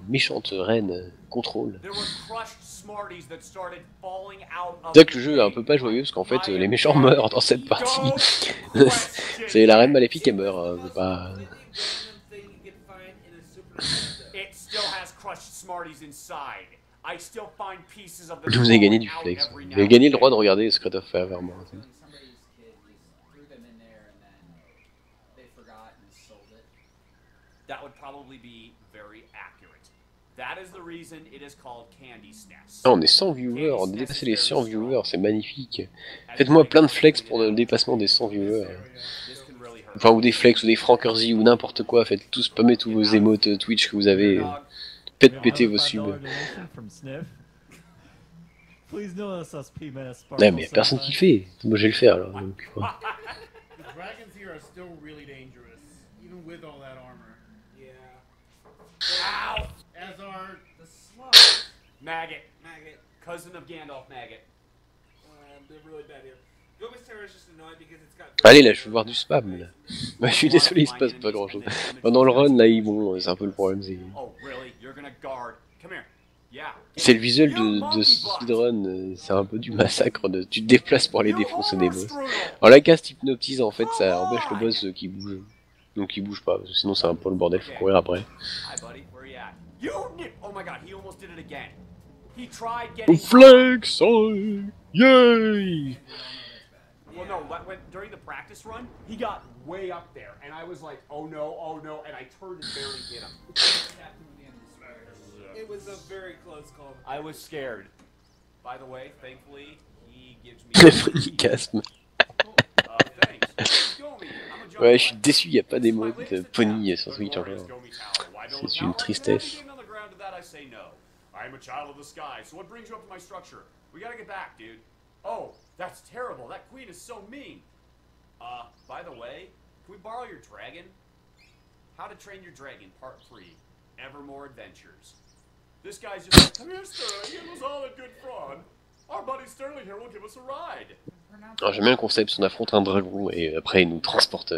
méchante reine contrôle. C'est que le jeu est un peu pas joyeux parce qu'en fait les méchants meurent dans cette partie. C'est la reine maléfique qui meurt, hein, c'est pas... Vous avez gagné du flex. Vous avez gagné le droit de regarder Secret of Evermore. Ah, on est 100 viewers, on a dépassé les 100 viewers, c'est magnifique. Faites-moi plein de flex pour le dépassement des 100 viewers. Enfin, ou des flex, ou des frankerzy, ou n'importe quoi, faites tous spammer tous vos émotes Twitch que vous avez. Faites péter vos subs. Non mais y'a personne qui fait, moi je vais le faire alors. Donc, ouais. Maggot. Cousin of Gandalf, Maggot. Allez là, je veux voir du spam là. Bah, je suis désolé, il se passe pas grand chose. Pendant le run là, c'est un peu le problème. C'est le visuel de speedrun, c'est un peu du massacre. Tu te déplaces pour aller défoncer des boss. Alors la caste hypnotise en fait, ça empêche le boss qui bouge. Donc il bouge pas, parce que sinon c'est un peu le bordel, faut courir après. Flex! Yay! Well, no, during the practice run, he got way up there, and I was like, oh no, and I turned and barely hit him. It was a very close call. I was scared. By the way, thankfully, he gives me... Phonycasme. Ouais, je suis déçu, il n'y a pas d'émote de Pony sur Switch encore. C'est une tristesse. I'm a child of the sky, so what brings you up to my structure? We gotta get back, dude. Oh, that's terrible. That queen is so mean. By the way, can we borrow your dragon? How to Train Your Dragon, Part 3. Evermore Adventures. This guy's just like, come here, Sterling, it was all a good fun. Our buddy Sterling here will give us a ride. Alors j'aime bien le concept, on affronte un dragon et après il nous transporte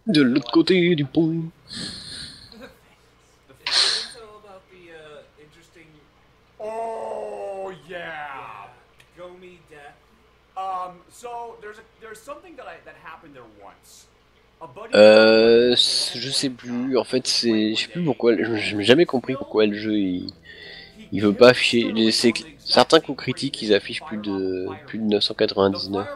de l'autre côté du pont. Oh yeah. Gomi death. So there's something that happened there once. Je sais plus. En fait, je sais plus pourquoi. Je n'ai jamais compris pourquoi le jeu il veut pas afficher. Certains coups critiques ils affichent plus de 999.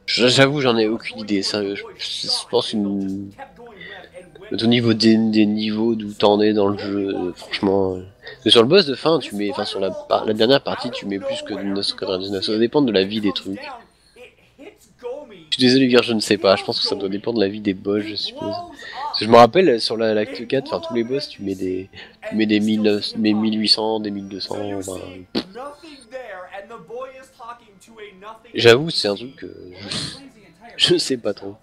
J'avoue, j'en ai aucune idée. Sérieux, je pense au niveau des niveaux d'où t'en es dans le jeu, franchement. Sur le boss de fin, tu mets, enfin sur la dernière partie, tu mets plus que 999. Ça va dépendre de la vie des trucs. Je suis désolé, je ne sais pas. Je pense que ça doit dépendre de la vie des boss, je suppose. Parce que je me rappelle sur l'acte 4, enfin tous les boss, tu mets des 1800, des 1200. Enfin, j'avoue, c'est un truc que je sais pas trop.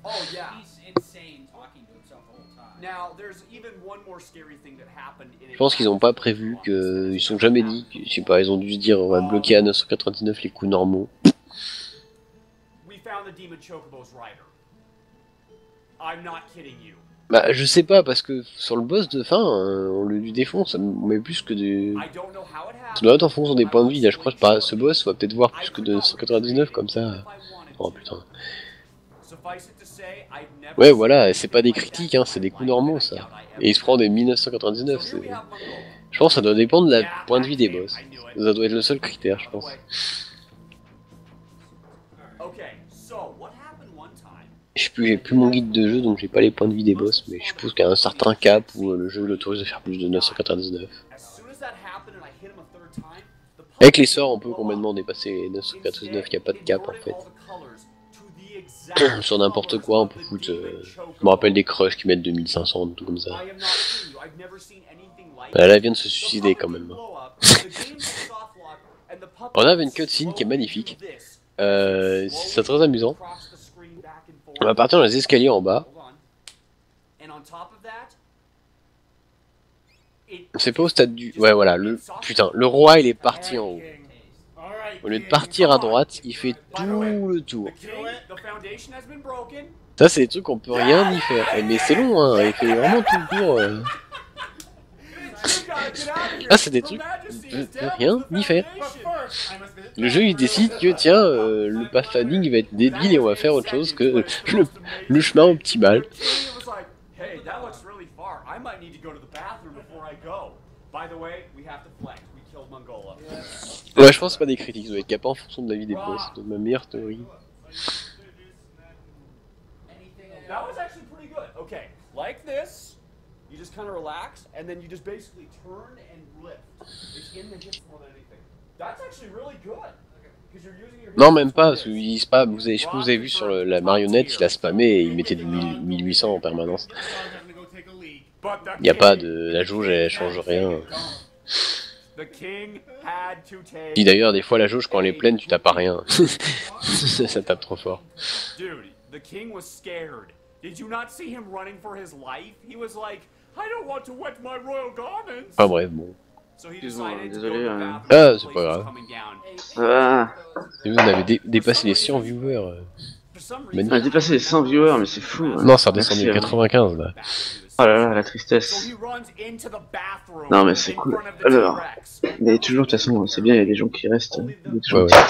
Now, there's even one more scary thing that happened in Je pense qu'ils ont pas prévu que... Ils sont jamais dit, je sais pas, ils ont dû se dire on va bloquer à 999 les coups normaux. We found the demon Chocobo's rider. I'm not kidding you. Bah je sais pas, parce que sur le boss de fin, on le défonce, ça me met plus que de... I don't know how it happened. Ça doit être en fonction des points de vie, là je crois que ce boss on va peut-être voir plus que de 999 comme ça. Oh putain. Suffice it to say, I've never Ouais voilà, c'est pas des critiques, hein, c'est des coups normaux ça. Et il se prend des 1999, c'est... Je pense que ça doit dépendre de la point de vie des boss. Ça doit être le seul critère, je pense. Okay, so what happened one time? Je sais plus, j'ai plus mon guide de jeu donc j'ai pas les points de vie des boss, mais je suppose qu'il y a un certain cap où le jeu l'autorise de faire plus de 999. As soon as that happened and I hit him a third time, the puzzle Avec les sorts on peut complètement dépasser les 999, il n'y a pas de cap en fait. Sur n'importe quoi on peut foutre... je me rappelle des crushs qui mettent 2500, tout comme ça. Là elle vient de se suicider quand même. On avait une cutscene qui est magnifique. C'est très amusant. On va partir dans les escaliers en bas. C'est pas au stade du... Ouais voilà, putain, le roi il est parti en haut. Au lieu de partir à droite, il fait tout le tour. Ça c'est des trucs qu'on peut rien y faire. Mais c'est long hein, il fait vraiment tout le tour. Ah c'est des trucs qu'on peut rien y faire. Le jeu il décide que tiens, le pathfinding il va être débile et on va faire autre chose que le chemin optimal. Ouais je pense pas des critiques, ça doit être capable en fonction de la vie des boss, de ma meilleure théorie. That was actually pretty good. Okay, like this, you just kind of relax, and then you just basically turn and lift. It's in the hips more than anything. That's actually really good. Because you're using your hips. Non même pas, parce qu'il spam, je sais pas vous avez vu sur la marionnette, il a spammé et il mettait du 1800 en permanence. Il n'y a pas de... la jauge elle change rien. Et d'ailleurs des fois la jauge quand elle est pleine tu tapes à rien. Ça tape trop fort. Dude, the king was scared. Did you not see him running for his life? He was like, I don't want to wet my royal garments. Enfin bref, bon. So he decided to go to Désolé. the bathroom. Ah, c'est pas grave. Coming down. Ah, On avait dépassé les 100 viewers. For some Mais on a dépassé les 100 viewers, mais c'est fou. Hein. non, ça redescendu à Merci, hein. 95 là. Oh là là, la So tristesse. he runs into the bathroom. Non, mais c'est in cool. front of the Alors, T-Rex. mais toujours, de toute façon, c'est bien, il y a des gens qui restent. Il y a des gens Ouais, qui- ouais.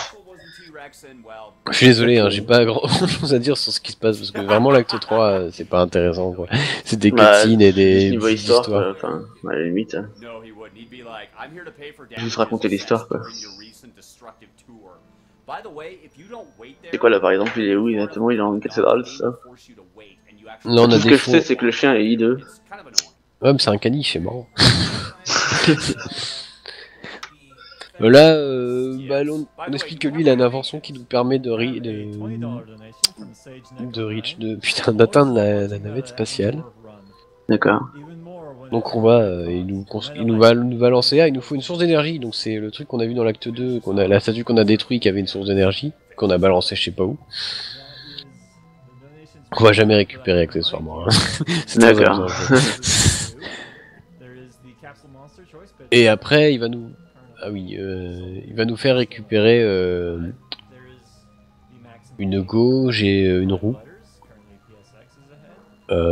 Je suis désolé, hein, j'ai pas grand chose à dire sur ce qui se passe parce que vraiment l'acte 3 c'est pas intéressant quoi. C'est des Bah, cutscenes et des niveau histoire, histoires. quoi. Enfin, à la limite. Hein. No, he wouldn't. He'd be like, I'm here to pay for Juste raconter l'histoire, quoi. during your recent destructive tour. By the way, if you don't wait there, C'est quoi là par exemple, il est où exactement? Il est en cathédrale, c'est ça? Là on Tout a ce que des je faux. sais, c'est que le chien est hideux. It's kind of annoying. Ouais mais c'est un caniche, c'est marrant. Là, bah, on explique que lui il a une invention qui nous permet putain d'atteindre la navette spatiale. D'accord. Donc on va, il nous va lancer là, il nous faut une source d'énergie, donc c'est le truc qu'on a vu dans l'acte 2, la statue qu'on a détruit qui avait une source d'énergie, qu'on a balancé je sais pas où. Qu'on va jamais récupérer accessoirement. Hein. C'est très D'accord. amusant. Et après il va nous... Ah oui, il va nous faire récupérer une gauge et une roue.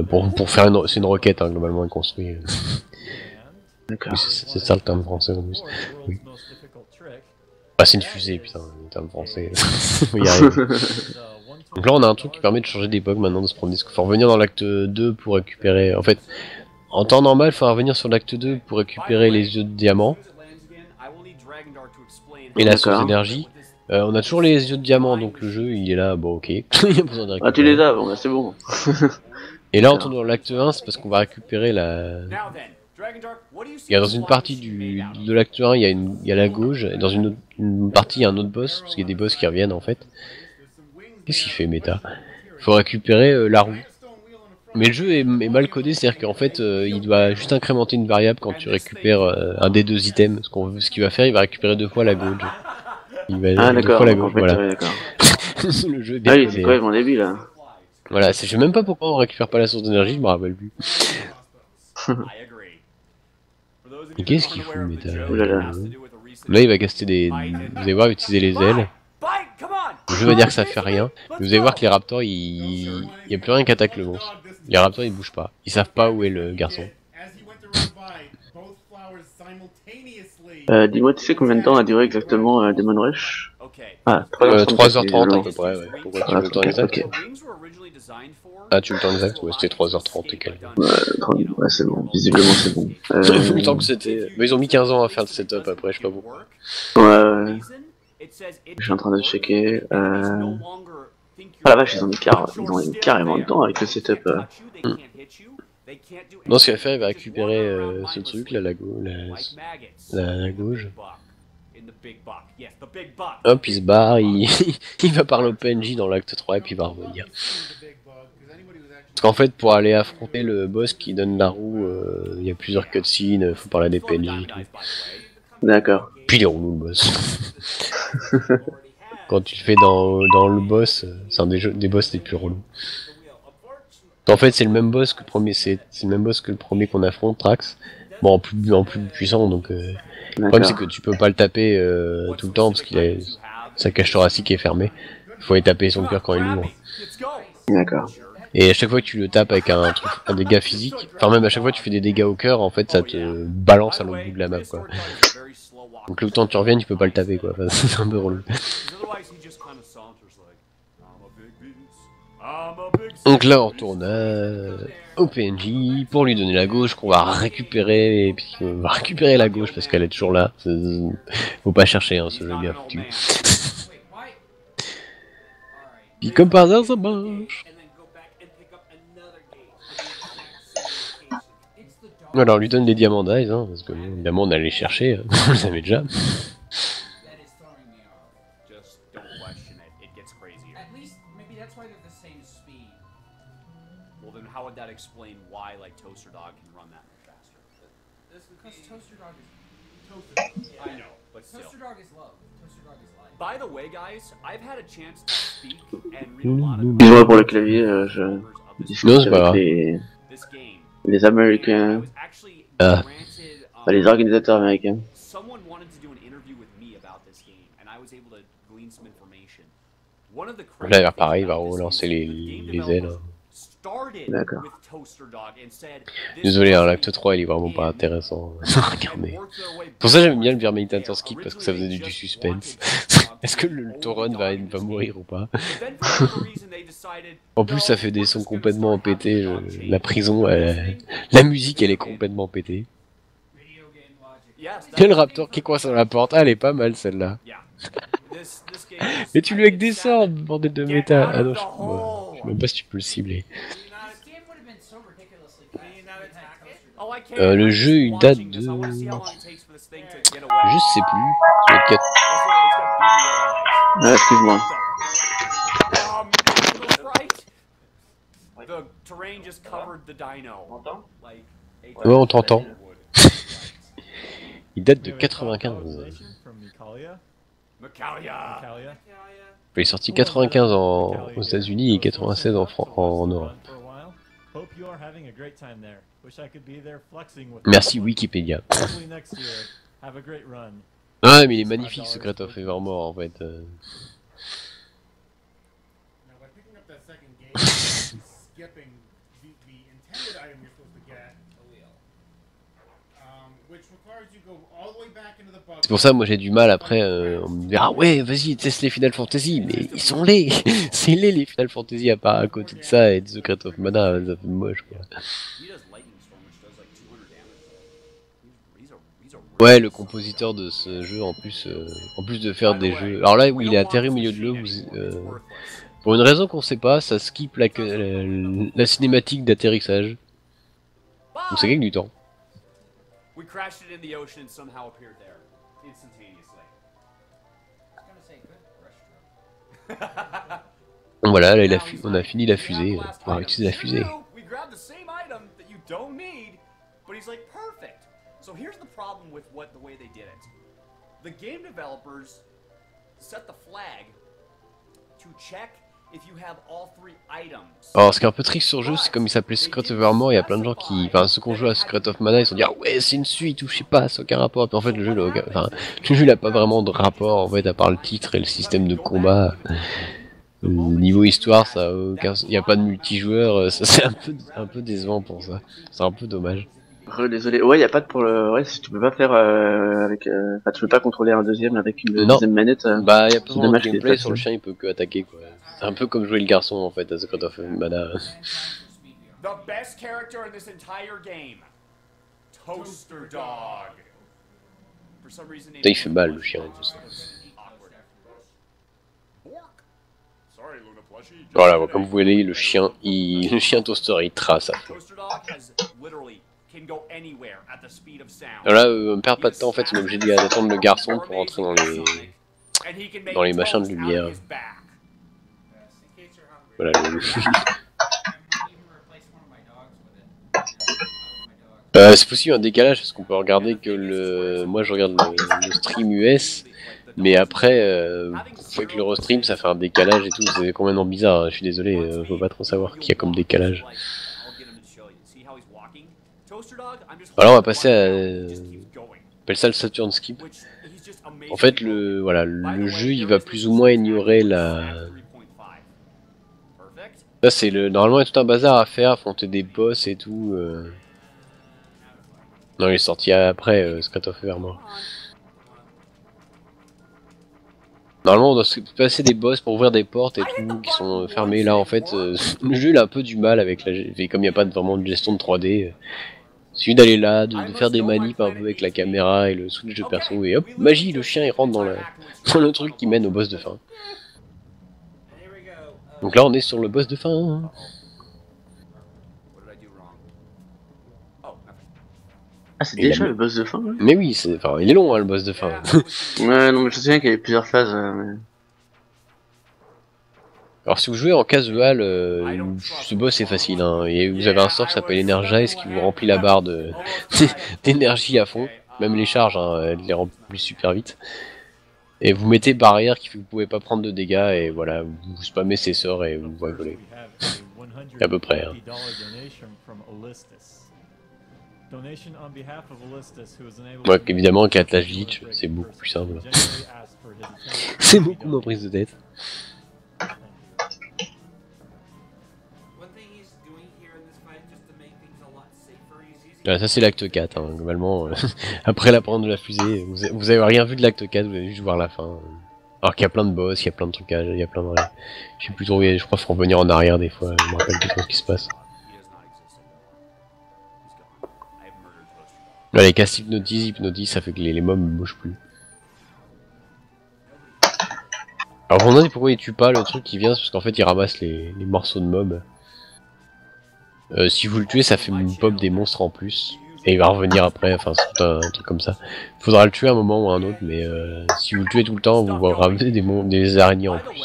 Pour faire c'est une roquette hein, globalement elle construit. D'accord. Oui, c'est ça le terme français en plus. Oui. Ah c'est une fusée putain, le terme français. Faut y arriver. Donc là on a un truc qui permet de changer d'époque maintenant, de se promener. Faut revenir dans l'acte 2 pour récupérer... En fait, en temps normal il faut revenir sur l'acte 2 pour récupérer les yeux de diamant. Et la source d'énergie. On a toujours les yeux de diamant donc le jeu il est là, bon ok. Il y a besoin de récupérer. Ah, tu les as, bon, bah, c'est bon. Et là on tourne dans l'acte 1, c'est parce qu'on va récupérer la... Il y a dans une partie de l'acte 1, il y a la gauge, et dans une partie il y a un autre boss, parce qu'il y a des boss qui reviennent en fait. Qu'est-ce qu'il fait méta? Il faut récupérer la roue. Mais le jeu est mal codé, c'est-à-dire qu'en fait il doit juste incrémenter une variable quand tu récupères un des deux items. Ce qu'il va faire, il va récupérer 2 fois la gauge. Il va Ah, deux d'accord, fois la en gauge, fait, voilà. ouais, d'accord. Le jeu est bien Ah oui, codé. c'est quoi, mon début là? Voilà, je sais même pas pourquoi on récupère pas la source d'énergie, je me rappelle plus. Et qu'est-ce qu'il fout, Métal? Oulala. Là, il va caster des... Vous allez voir, utiliser les ailes. Le jeu va dire que ça fait rien. Mais vous allez voir que les raptors, il y a plus rien qui attaque le monstre. Les raptors, ils bougent pas. Ils savent pas où est le garçon. Dis-moi, tu sais combien de temps a duré exactement Demon Rush? Ah, 3h30 à peu près, ouais. Pourquoi tu veux le temps exact? Ok. Ah, tu veux le temps exact? Ouais, c'était 3h30 et quelques. Ouais, c'est bon. Visiblement, c'est bon. Vu le temps que c'était... Mais ils ont mis 15 ans à faire le setup après, je sais pas pourquoi. Ouais. Je suis en train de checker. Ah la vache, ils ont mis carrément le temps avec le setup. Non, ce qu'il va faire, il va récupérer ce truc là, la gauche. Hop, il se barre, il va par l'OpenJ dans l'acte 3 et puis il va revenir. Parce qu'en fait, pour aller affronter le boss qui donne la roue, il y a plusieurs cutscenes, faut parler des PNJ et tout. D'accord. Puis il est relou le boss. Quand tu le fais dans le boss, c'est un des boss les plus relous. En fait, c'est le même boss que le premier, c'est le même boss que le premier qu'on affronte, Trax. Bon, en plus puissant, donc. Le problème c'est que tu peux pas le taper tout le temps parce qu'il a sa cage thoracique est fermée. Il faut aller taper son cœur quand il ouvre. D'accord. Et à chaque fois que tu le tapes avec un dégât physique, enfin même à chaque fois que tu fais des dégâts au cœur, en fait ça te balance à l'autre bout de la map quoi. Donc le temps que tu reviennes, tu peux pas le taper quoi. Enfin, c'est un peu relou. Donc là on retourne au PNJ pour lui donner la gauche qu'on va récupérer, et puis on va récupérer la gauche parce qu'elle est toujours là. Faut pas chercher, hein, ce jeu bien foutu. Puis comme par hasard ça marche. Alors on lui donne des diamants d'Ice, hein, parce que évidemment on allait les chercher, hein. On les avait déjà. How would that explain why, like, Toaster Dog can run that much faster? Because Toaster Dog is I know, but still. Toaster Dog is love. Toaster Dog is life. By the way, guys, I've had a chance to speak and read a lot of Dis-moi pour le clavier, je discute avec les Américains, les organisateurs américains. Someone wanted to do an interview with me about this game, and I was able to glean some information. One of the là, pareil, il va relancer les ailes. D'accord. Désolé, hein, l'acte 3 il est vraiment pas intéressant. Regardez. Pour ça j'aime bien le Vermilitator Skip parce que ça faisait du suspense. Est-ce que le Tauron va mourir ou pas? En plus ça fait des sons complètement pétés. La prison, la musique elle est complètement pétée. Quel raptor qui coince à la porte? Ah elle est pas mal celle-là. Mais tu lui avec des sorts, bordel de métal. Ah non, je sais même pas si tu peux le cibler. Le jeu il date de... Je sais plus. Ah, excuse-moi. Ouais, on t'entend. Il date de 95. Il est sorti 95 aux États-Unis et 96 en Europe. Merci Wikipédia. Ah mais il est magnifique Secret of Evermore en fait. C'est pour ça moi j'ai du mal après, on me dit ah ouais vas-y teste les Final Fantasy, mais ils sont laids. C'est laid les Final Fantasy à part à côté de ça et de Secret of Mana, ça fait moche quoi. Ouais, le compositeur de ce jeu en plus de faire des jeux. Alors là où il est atterri au milieu de l'eau, pour une raison qu'on sait pas, ça skip la cinématique d'atterrissage. Donc ça gagne du temps. We crashed it in the ocean and somehow appeared there instantaneously. Voilà, là, on a fini la fusée. On va utiliser la fusée. We grabbed the same item that you don't need, but he's like perfect. So here's the problem with the way they did it. The game developers set the flag to check if you have all 3 items. Alors, ce qui est un peu triste sur le jeu, c'est comme il s'appelait Secret of Armor, il y a plein de gens qui, enfin, ceux qui ont joué à Secret of Mana, ils se sont dit ah ouais, c'est une suite ou je sais pas, c'est aucun rapport. Puis en fait, le jeu, il a pas vraiment de rapport en fait, à part le titre et le système de combat. Niveau histoire, ça a aucun, il y a pas de multijoueur, ça c'est un peu décevant pour ça. C'est un peu dommage. Désolé. Ouais, y a pas de pour le. Ouais, si tu peux pas faire avec. Enfin, tu peux pas contrôler un deuxième avec une deuxième manette. Bah, y a pas c'est vraiment de dommage qu'il gameplay ait pas sur le ça. chien, il peut que attaquer quoi. C'est un peu comme jouer le garçon en fait à Secret of Mana. The best character in this entire game. Toaster Dog. For some reason, Putain, il fait mal le chien. Voilà, comme vous voyez, le chien toaster, il trace. Toaster Dog has literally can go anywhere at the speed of sound. Alors là, on perd pas de temps en fait, on est obligé d'attendre le garçon pour entrer dans les machins de lumière. Voilà. C'est possible un décalage parce qu'on peut regarder que moi je regarde le stream US, mais après avec le restream ça fait un décalage et tout, c'est complètement bizarre. Je suis désolé, je peux pas trop savoir qu'il y a comme décalage. Alors on va passer à, on appelle ça le Saturn Skip. En fait le jeu il va plus ou moins ignorer la. Là c'est normalement il y a tout un bazar à faire, affronter des boss et tout. Non, il est sorti après Secret of Evermore. Normalement, on doit se passer des boss pour ouvrir des portes et tout qui sont fermées. Là, en fait, le jeu il a un peu du mal avec la. Comme il n'y a pas vraiment de gestion de 3D, il suffit d'aller là, de faire des manips un peu avec la caméra et le switch de perso et hop, magie, le chien il rentre dans le truc qui mène au boss de fin. Donc là, on est sur le boss de fin. Hein. Ah, c'est déjà le boss de fin, hein. Mais oui, il est long, hein, le boss de fin. Ouais, non, mais je me souviens qu'il y avait plusieurs phases. Mais... Alors, si vous jouez en casual, ce boss est facile, hein, et vous avez un sort qui s'appelle Energize qui vous remplit la barre d'énergie à fond. Même les charges, hein, elle les remplit super vite. Et vous mettez barrière qui fait que vous pouvez pas prendre de dégâts, et voilà, vous spammez ses sorts et vous rigolez. À peu près. Hein. Ouais, évidemment, avec l'Atlas Glitch, c'est beaucoup plus simple. C'est beaucoup moins prise de tête. Voilà, ça c'est l'acte 4, hein, globalement. Après la prendre de la fusée, vous avez rien vu de l'acte 4, vous allez juste voir la fin. Alors qu'il y a plein de boss, il y a plein de trucs, il y a plein de... Je sais plus trop, je crois qu'il faut revenir en arrière des fois, je me rappelle plus trop ce qui se passe. Là, les castes hypnotise, ça fait que les mobs ne bougent plus. Alors vous me demandez pourquoi il tue pas, le truc qui vient, c'est parce qu'en fait il ramasse les morceaux de mobs. Si vous le tuez, ça fait pop des monstres en plus. Et il va revenir après, enfin c'est tout un truc comme ça. Faudra le tuer à un moment ou à un autre, mais si vous le tuez tout le temps, vous ramenez des araignées en plus.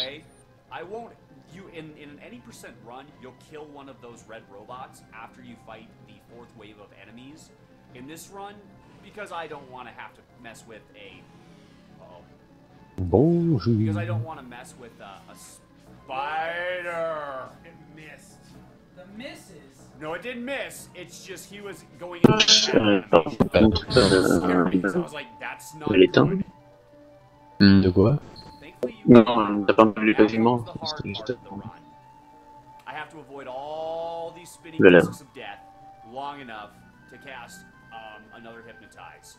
Bonjour. Because I don't want to mess with a spider. It missed. The misses. No, it didn't miss. It's just he was going into so I was like, that's not good. De quoi? Non, t'as pas vu quasiment. I have to avoid all these spinning Voilà. discs of death long enough to cast another hypnotize.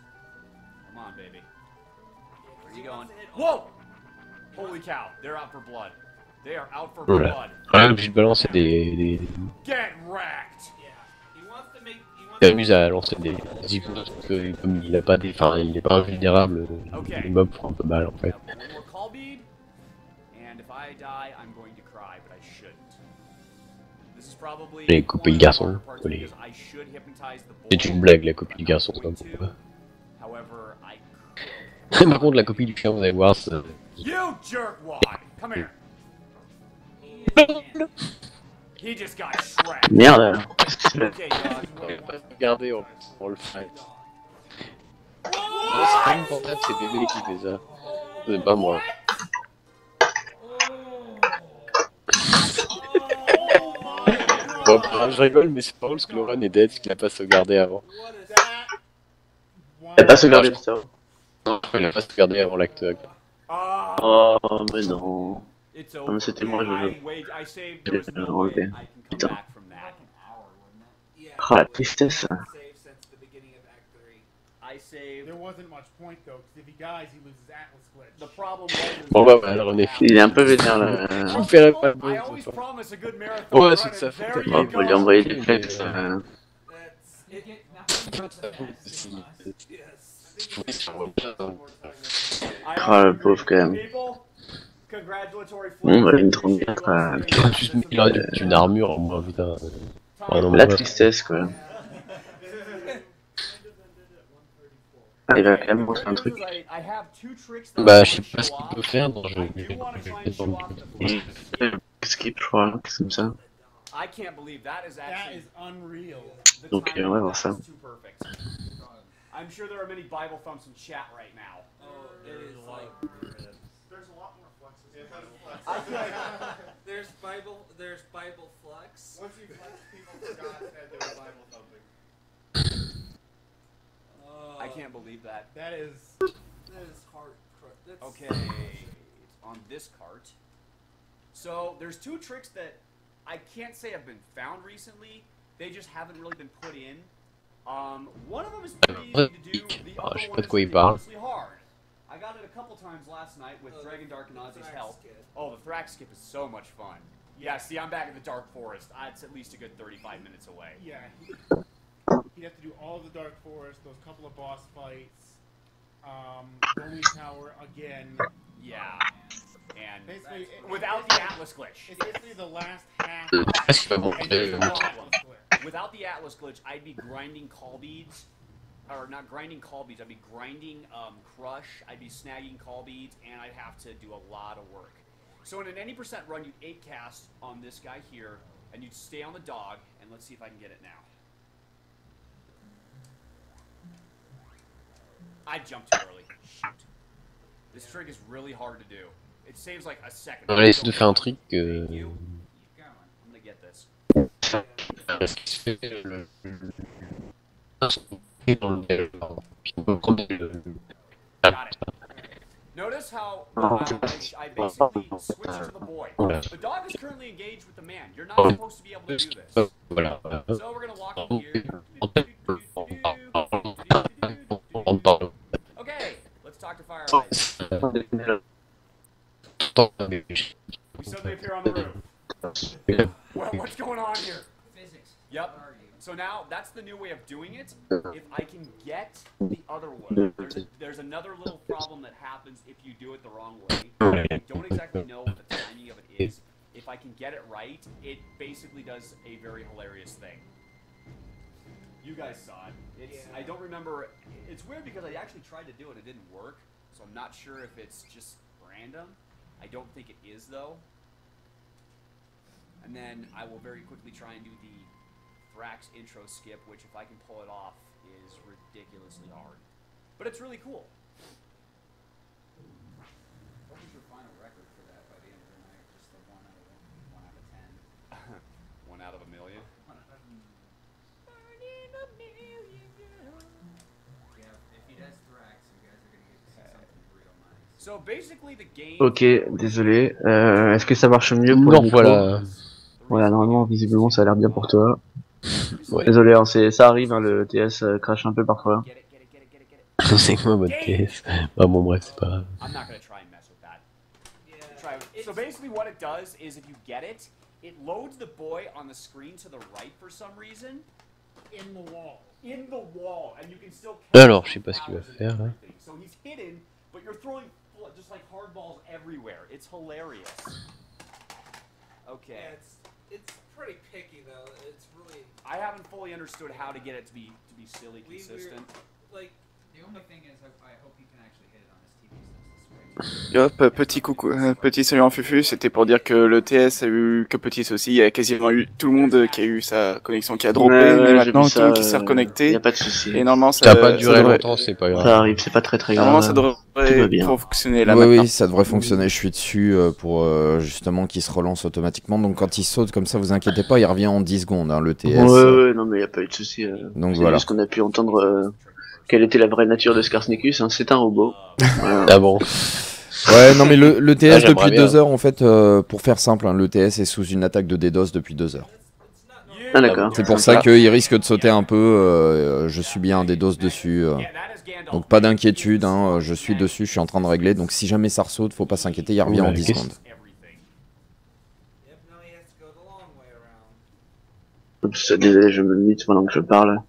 Come on, baby. Where are you going? Whoa! Holy cow, they're out for blood. They are out for Voilà. blood. Ouais, obligé de balancer des... Get wrecked! Il s'amuse à lancer des hypnoses parce que comme il a pas des... Enfin, il est pas invulnérable, les mobs font un peu mal en fait. One more call bead, and if I die, I'm going to cry, but I shouldn't. This is probably Les copies de garçons, les... I should hypnotize the boy. C'est une blague la copie du garçon, c'est pas pourquoi. However, I Par contre la copie du chien, vous allez voir, ça... You jerkwad! Come here. He just got shredded. Merde. Okay, dog. Regardez, on le fait. C'est pas une portable, c'est bébé qui fait ça. C'est pas moi. Bon, bah, je rigole, mais c'est pas drôle parce que le run est dead, parce qu'il a pas sauvegardé avant. What is That one. T'as pas sauvegardé le serveur. Non, je crois qu'il a pas sauvegardé avant l'acte 1. Oh, mais non. It's Non, over. mais c'était moi, I saved. There was no enlevé. way I can come Putain. back from that. Yeah. Ah, la tristesse. Save since the beginning of Act 3. I saved. There wasn't much point though, because if he dies, he loses Atlas glitch. The problem was. Bon bah voilà, le run est fini. Il est un peu vénère là. Vous verrez pas I bon, always c'est pas. promise a good marathon Ouais, run, c'est de sa and faute. there Bon, you faut lui go. envoyer des flèches. That's You get nothing but the best from us. yes. Oui, ça va bien, hein. I Ah, le also pauvre, agree. quand même. People, congratulatory Bon, bah, flags. une 34 à... Il aurait dû mettre une armure en moins, putain. Ah, non, La mais tristesse, quoi. Ah, il va quand même montrer un truc. bah, je sais pas ce qu'il peut faire dans le jeu. Skip, je crois, quelque chose comme ça. I can't believe that is That actually is unreal. the Donc, timing on va of voir that ça. is too perfect. I'm sure there are many Bible thumps in chat right now. Oh, it is like There's a lot more flexes. there's Bible flex. Once you flex, people forgot that there was Bible thumping. I can't believe that. That is. That is hard. That's Okay, it's on this cart. So there's two tricks that I can't say have been found recently. They just haven't really been put in. One of them is pretty easy to do. The Ah, other je sais one pas is de quoi il parle. ridiculously hard. I got it a couple times last night with Dragon Dark and Ozzy's help. Oh, the Thrax skip is so much fun. Yeah, see, I'm back in the Dark Forest. It's at least a good 35 minutes away. Yeah. He'd have to do all the Dark Forest, those couple of boss fights, Holy Tower again. Yeah. And Basically, without the Atlas glitch. It's basically the last half. Est-ce qu'il va And there's monter no Atlas glitch. Without the Atlas glitch, I'd be grinding call beads. Or not grinding call beads, I'd be grinding crush, I'd be snagging call beads, and I'd have to do a lot of work. So in an 80% run, you'd 8 cast on this guy here, and you'd stay on the dog, and let's see if I can get it now. I jumped too early. Shoot. This trick is really hard to do. It saves like a second. On va essayer de faire un truc. Thank you. Keep going. I'm gonna get this. Puis on peut prendre Got it. Notice how I basically switched to the boy. The dog is currently engaged with the man. You're not supposed to be able to do this. Voilà. So we're gonna lock in here. Okay, let's talk to Fire Eyes. We suddenly appear on the roof. Well, what's going on here? Physics. Yep. What are you? So now that's the new way of doing it. If I can get the other one, there's another little problem that happens if you do it the wrong way. I don't exactly know what the timing of it is. If I can get it right, it basically does a very hilarious thing. You guys saw it. It's, I don't remember. It's weird because I actually tried to do it. It didn't work. So I'm not sure if it's just random. I don't think it is though. And then I will very quickly try and do the Thrax intro skip, which if I can pull it off is ridiculously hard. But it's really cool. What was your final record for that by the end of the night? Just the 1 out of 10? 1 out of a million? Yeah, if he does Thrax, you guys are gonna get to see something real nice. So basically the game... Ok, désolé. Est-ce que ça marche mieux pour Non, le micro? voilà. Voilà, normalement, visiblement, ça a l'air bien pour toi. Ouais. Désolé, hein, ça arrive, hein, le TS crache un peu parfois. Get it, get it, get it, get it, get it. C'est quoi mode TS? Bah bon bref, c'est pas grave. I'm not gonna try and mess with that. Yeah. Try. So basically what it does is if you get it, it loads the boy on the screen to the right for some reason. In the wall. In the wall, and you can still catch Alors, him je sais pas ce qu'il va from faire, hein. everything. So he's hidden, but you're throwing just like hardballs everywhere. It's hilarious. Okay. Yeah, it's pretty picky though. It's really I haven't fully understood how to get it to be silly we're consistent. like The only thing is, I hope he can actually hit it on his TV since the Switch. Hop, petit coucou, petit salut en fufu, c'était pour dire que le TS a eu que petit souci, il y a quasiment eu tout le monde qui a eu sa connexion qui a droppé, mais maintenant tout le monde qui s'est reconnecté. Y a pas de souci. Et normalement ça, Ça a pas duré longtemps, c'est pas grave. Ça arrive, c'est pas très grave. Normalement ça Tout va devrait bien. fonctionner là Oui, maintenant. oui, ça devrait fonctionner. Je suis dessus pour justement qu'il se relance automatiquement. Donc quand il saute comme ça, vous inquiétez pas, il revient en 10 secondes, hein, le TS. Ouais, non mais y a pas eu de souci. Donc C'est voilà. juste qu'on a pu entendre quelle était la vraie nature de Skarsnicus, hein. C'est un robot. Voilà. Ah bon. Ouais, non mais le TS Ah, j'aimerais depuis bien. 2 heures, en fait, pour faire simple, hein, le TS est sous une attaque de DDoS depuis 2 heures. Ah d'accord. C'est pour ça qu'il risque de sauter un peu. Je subis un DDoS dessus. Donc pas d'inquiétude, hein, je suis dessus, je suis en train de régler. Donc si jamais ça ressaute, faut pas s'inquiéter, il revient en 10 secondes. Oups, désolé, je me mute pendant que je parle.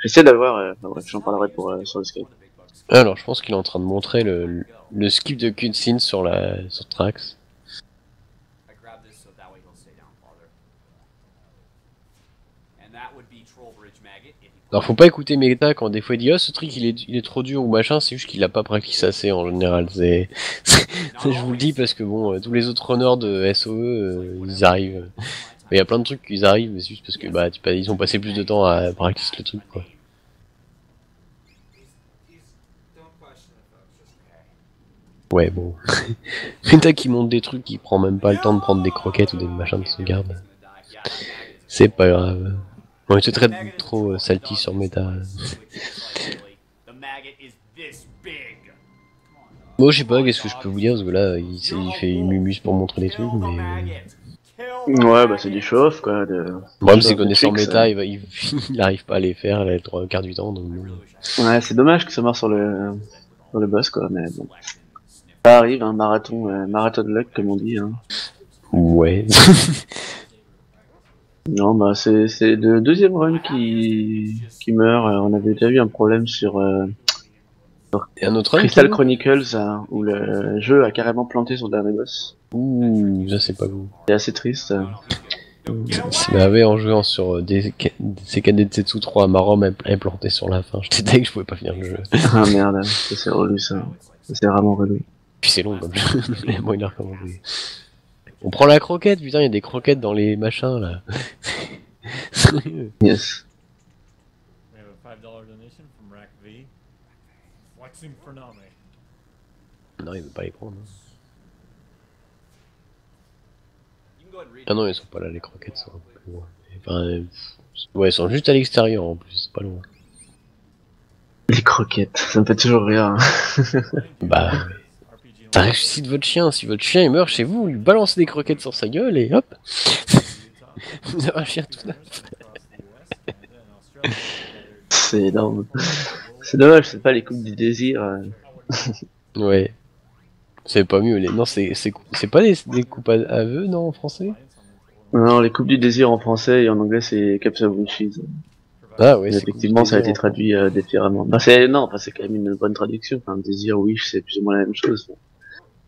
J'essaie d'avoir... enfin, bref, j'en parlerai sur le Skype. Alors, je pense qu'il est en train de montrer le skip de cutscene sur Trax. Alors, faut pas écouter Meta quand des fois il dit oh ce truc il est trop dur ou machin, c'est juste qu'il a pas practice assez en général. Je vous le dis parce que bon, tous les autres runners de SOE ils arrivent. Il y a plein de trucs qu'ils arrivent, mais c'est juste parce que bah ils ont passé plus de temps à practice le truc quoi. Ouais bon. Meta qui monte des trucs qui prend même pas le temps de prendre des croquettes ou des machins de sauvegarde. C'est pas grave. On te traite trop salty sur Meta. Moi je sais pas qu'est-ce que je peux vous dire parce que là il mumuse pour montrer des trucs mais... Ouais bah c'est du show-off quoi. Le problème c'est connaissant Meta il arrive pas à les faire les 3/4 du temps donc... Ouais c'est dommage que ça marche sur le boss quoi mais bon. Ça arrive un marathon de luck comme on dit hein. Ouais. Non bah c'est le deuxième run qui meurt, on avait déjà eu un problème sur et un autre Crystal Chronicles où le jeu a carrément planté son dernier boss. Ouh, ça c'est pas beau. C'est assez triste. Ça m'avait en jouant sur CKD 3, ma ROM est plantée sur la fin. J'étais deg que je pouvais pas finir le jeu. Ah merde, c'est relou ça. C'est vraiment relou. Puis c'est long comme jeu, les moyens comment jouer. On prend la croquette, putain, il y a des croquettes dans les machins là. Yes. We have a $5 donation from Rack V. Flexing for Name. Non, il veut pas les prendre. Ah non, ils sont pas là, les croquettes sont un peu loin. Enfin, ouais, ils sont juste à l'extérieur en plus, c'est pas loin. Les croquettes, ça me fait toujours rire. Bah, ouais. Ça ressuscite votre chien, si votre chien il meurt chez vous, lui balancez des croquettes sur sa gueule et hop. Vous avez un chien tout neuf. C'est énorme. C'est dommage, c'est pas les coupes du désir. Ouais. C'est pas mieux, non, c'est pas des coupes à vœux, non, en français? Non, les coupes du désir en français et en anglais c'est Cups of Wishes. Ah ouais, effectivement ça a été traduit différemment. Bah, c'est quand même une bonne traduction. Enfin, désir, wish, c'est plus ou moins la même chose.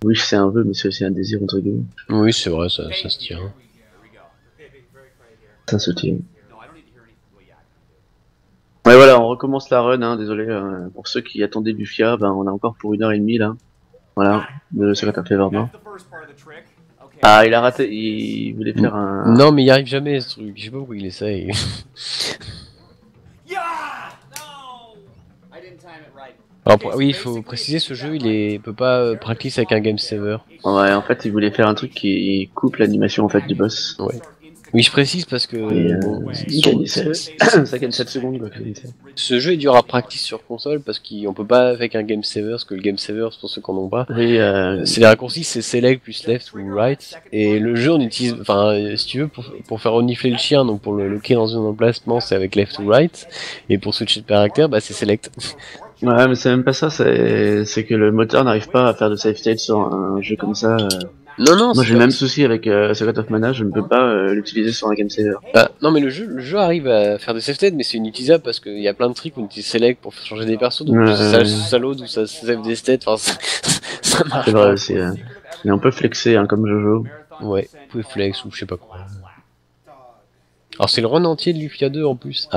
Wish c'est un vœu, mais c'est aussi un désir entre guillemets. Oui, c'est vrai, ça se tient. Ça se tient. Ouais voilà, on recommence la run, hein, désolé pour ceux qui attendaient Bufia, ben on a encore pour 1h30 là. Voilà, de ce que t'as fait vraiment. Ah il a raté, il voulait faire un... Non mais il arrive jamais ce truc, je sais pas pourquoi il essaye. Alors oui, il faut préciser, ce jeu il peut pas practice avec un game saver. Ouais, en fait il voulait faire un truc qui coupe l'animation en fait du boss. Ouais. Oui, je précise parce que ça gagne 7 secondes quoi. Ce jeu est dur à practice sur console parce qu'on peut pas avec un game saver, parce que le game saver, c'est pour ceux qui en ont pas. Oui, c'est les raccourcis, c'est select plus left ou right. Et le jeu on utilise, enfin si tu veux pour faire renifler le chien, donc pour le loquer dans un emplacement, c'est avec left ou right. Et pour switcher de caractère, bah c'est select. Ouais mais c'est même pas ça, c'est que le moteur n'arrive pas à faire de save state sur un jeu comme ça. Non, moi j'ai le même souci avec Secret of Mana, je ne peux pas l'utiliser sur un game saver. Ah, non mais le jeu arrive à faire des save states, mais c'est inutilisable parce qu'il y a plein de trucs où on utilise select pour changer des persos, donc ça load ou ça save des states, enfin ça marche. C'est vrai aussi, il est un peu flexé hein, comme Jojo. Ouais, vous pouvez flex ou je sais pas quoi. Alors c'est le run entier de Lufia 2 en plus. Ah.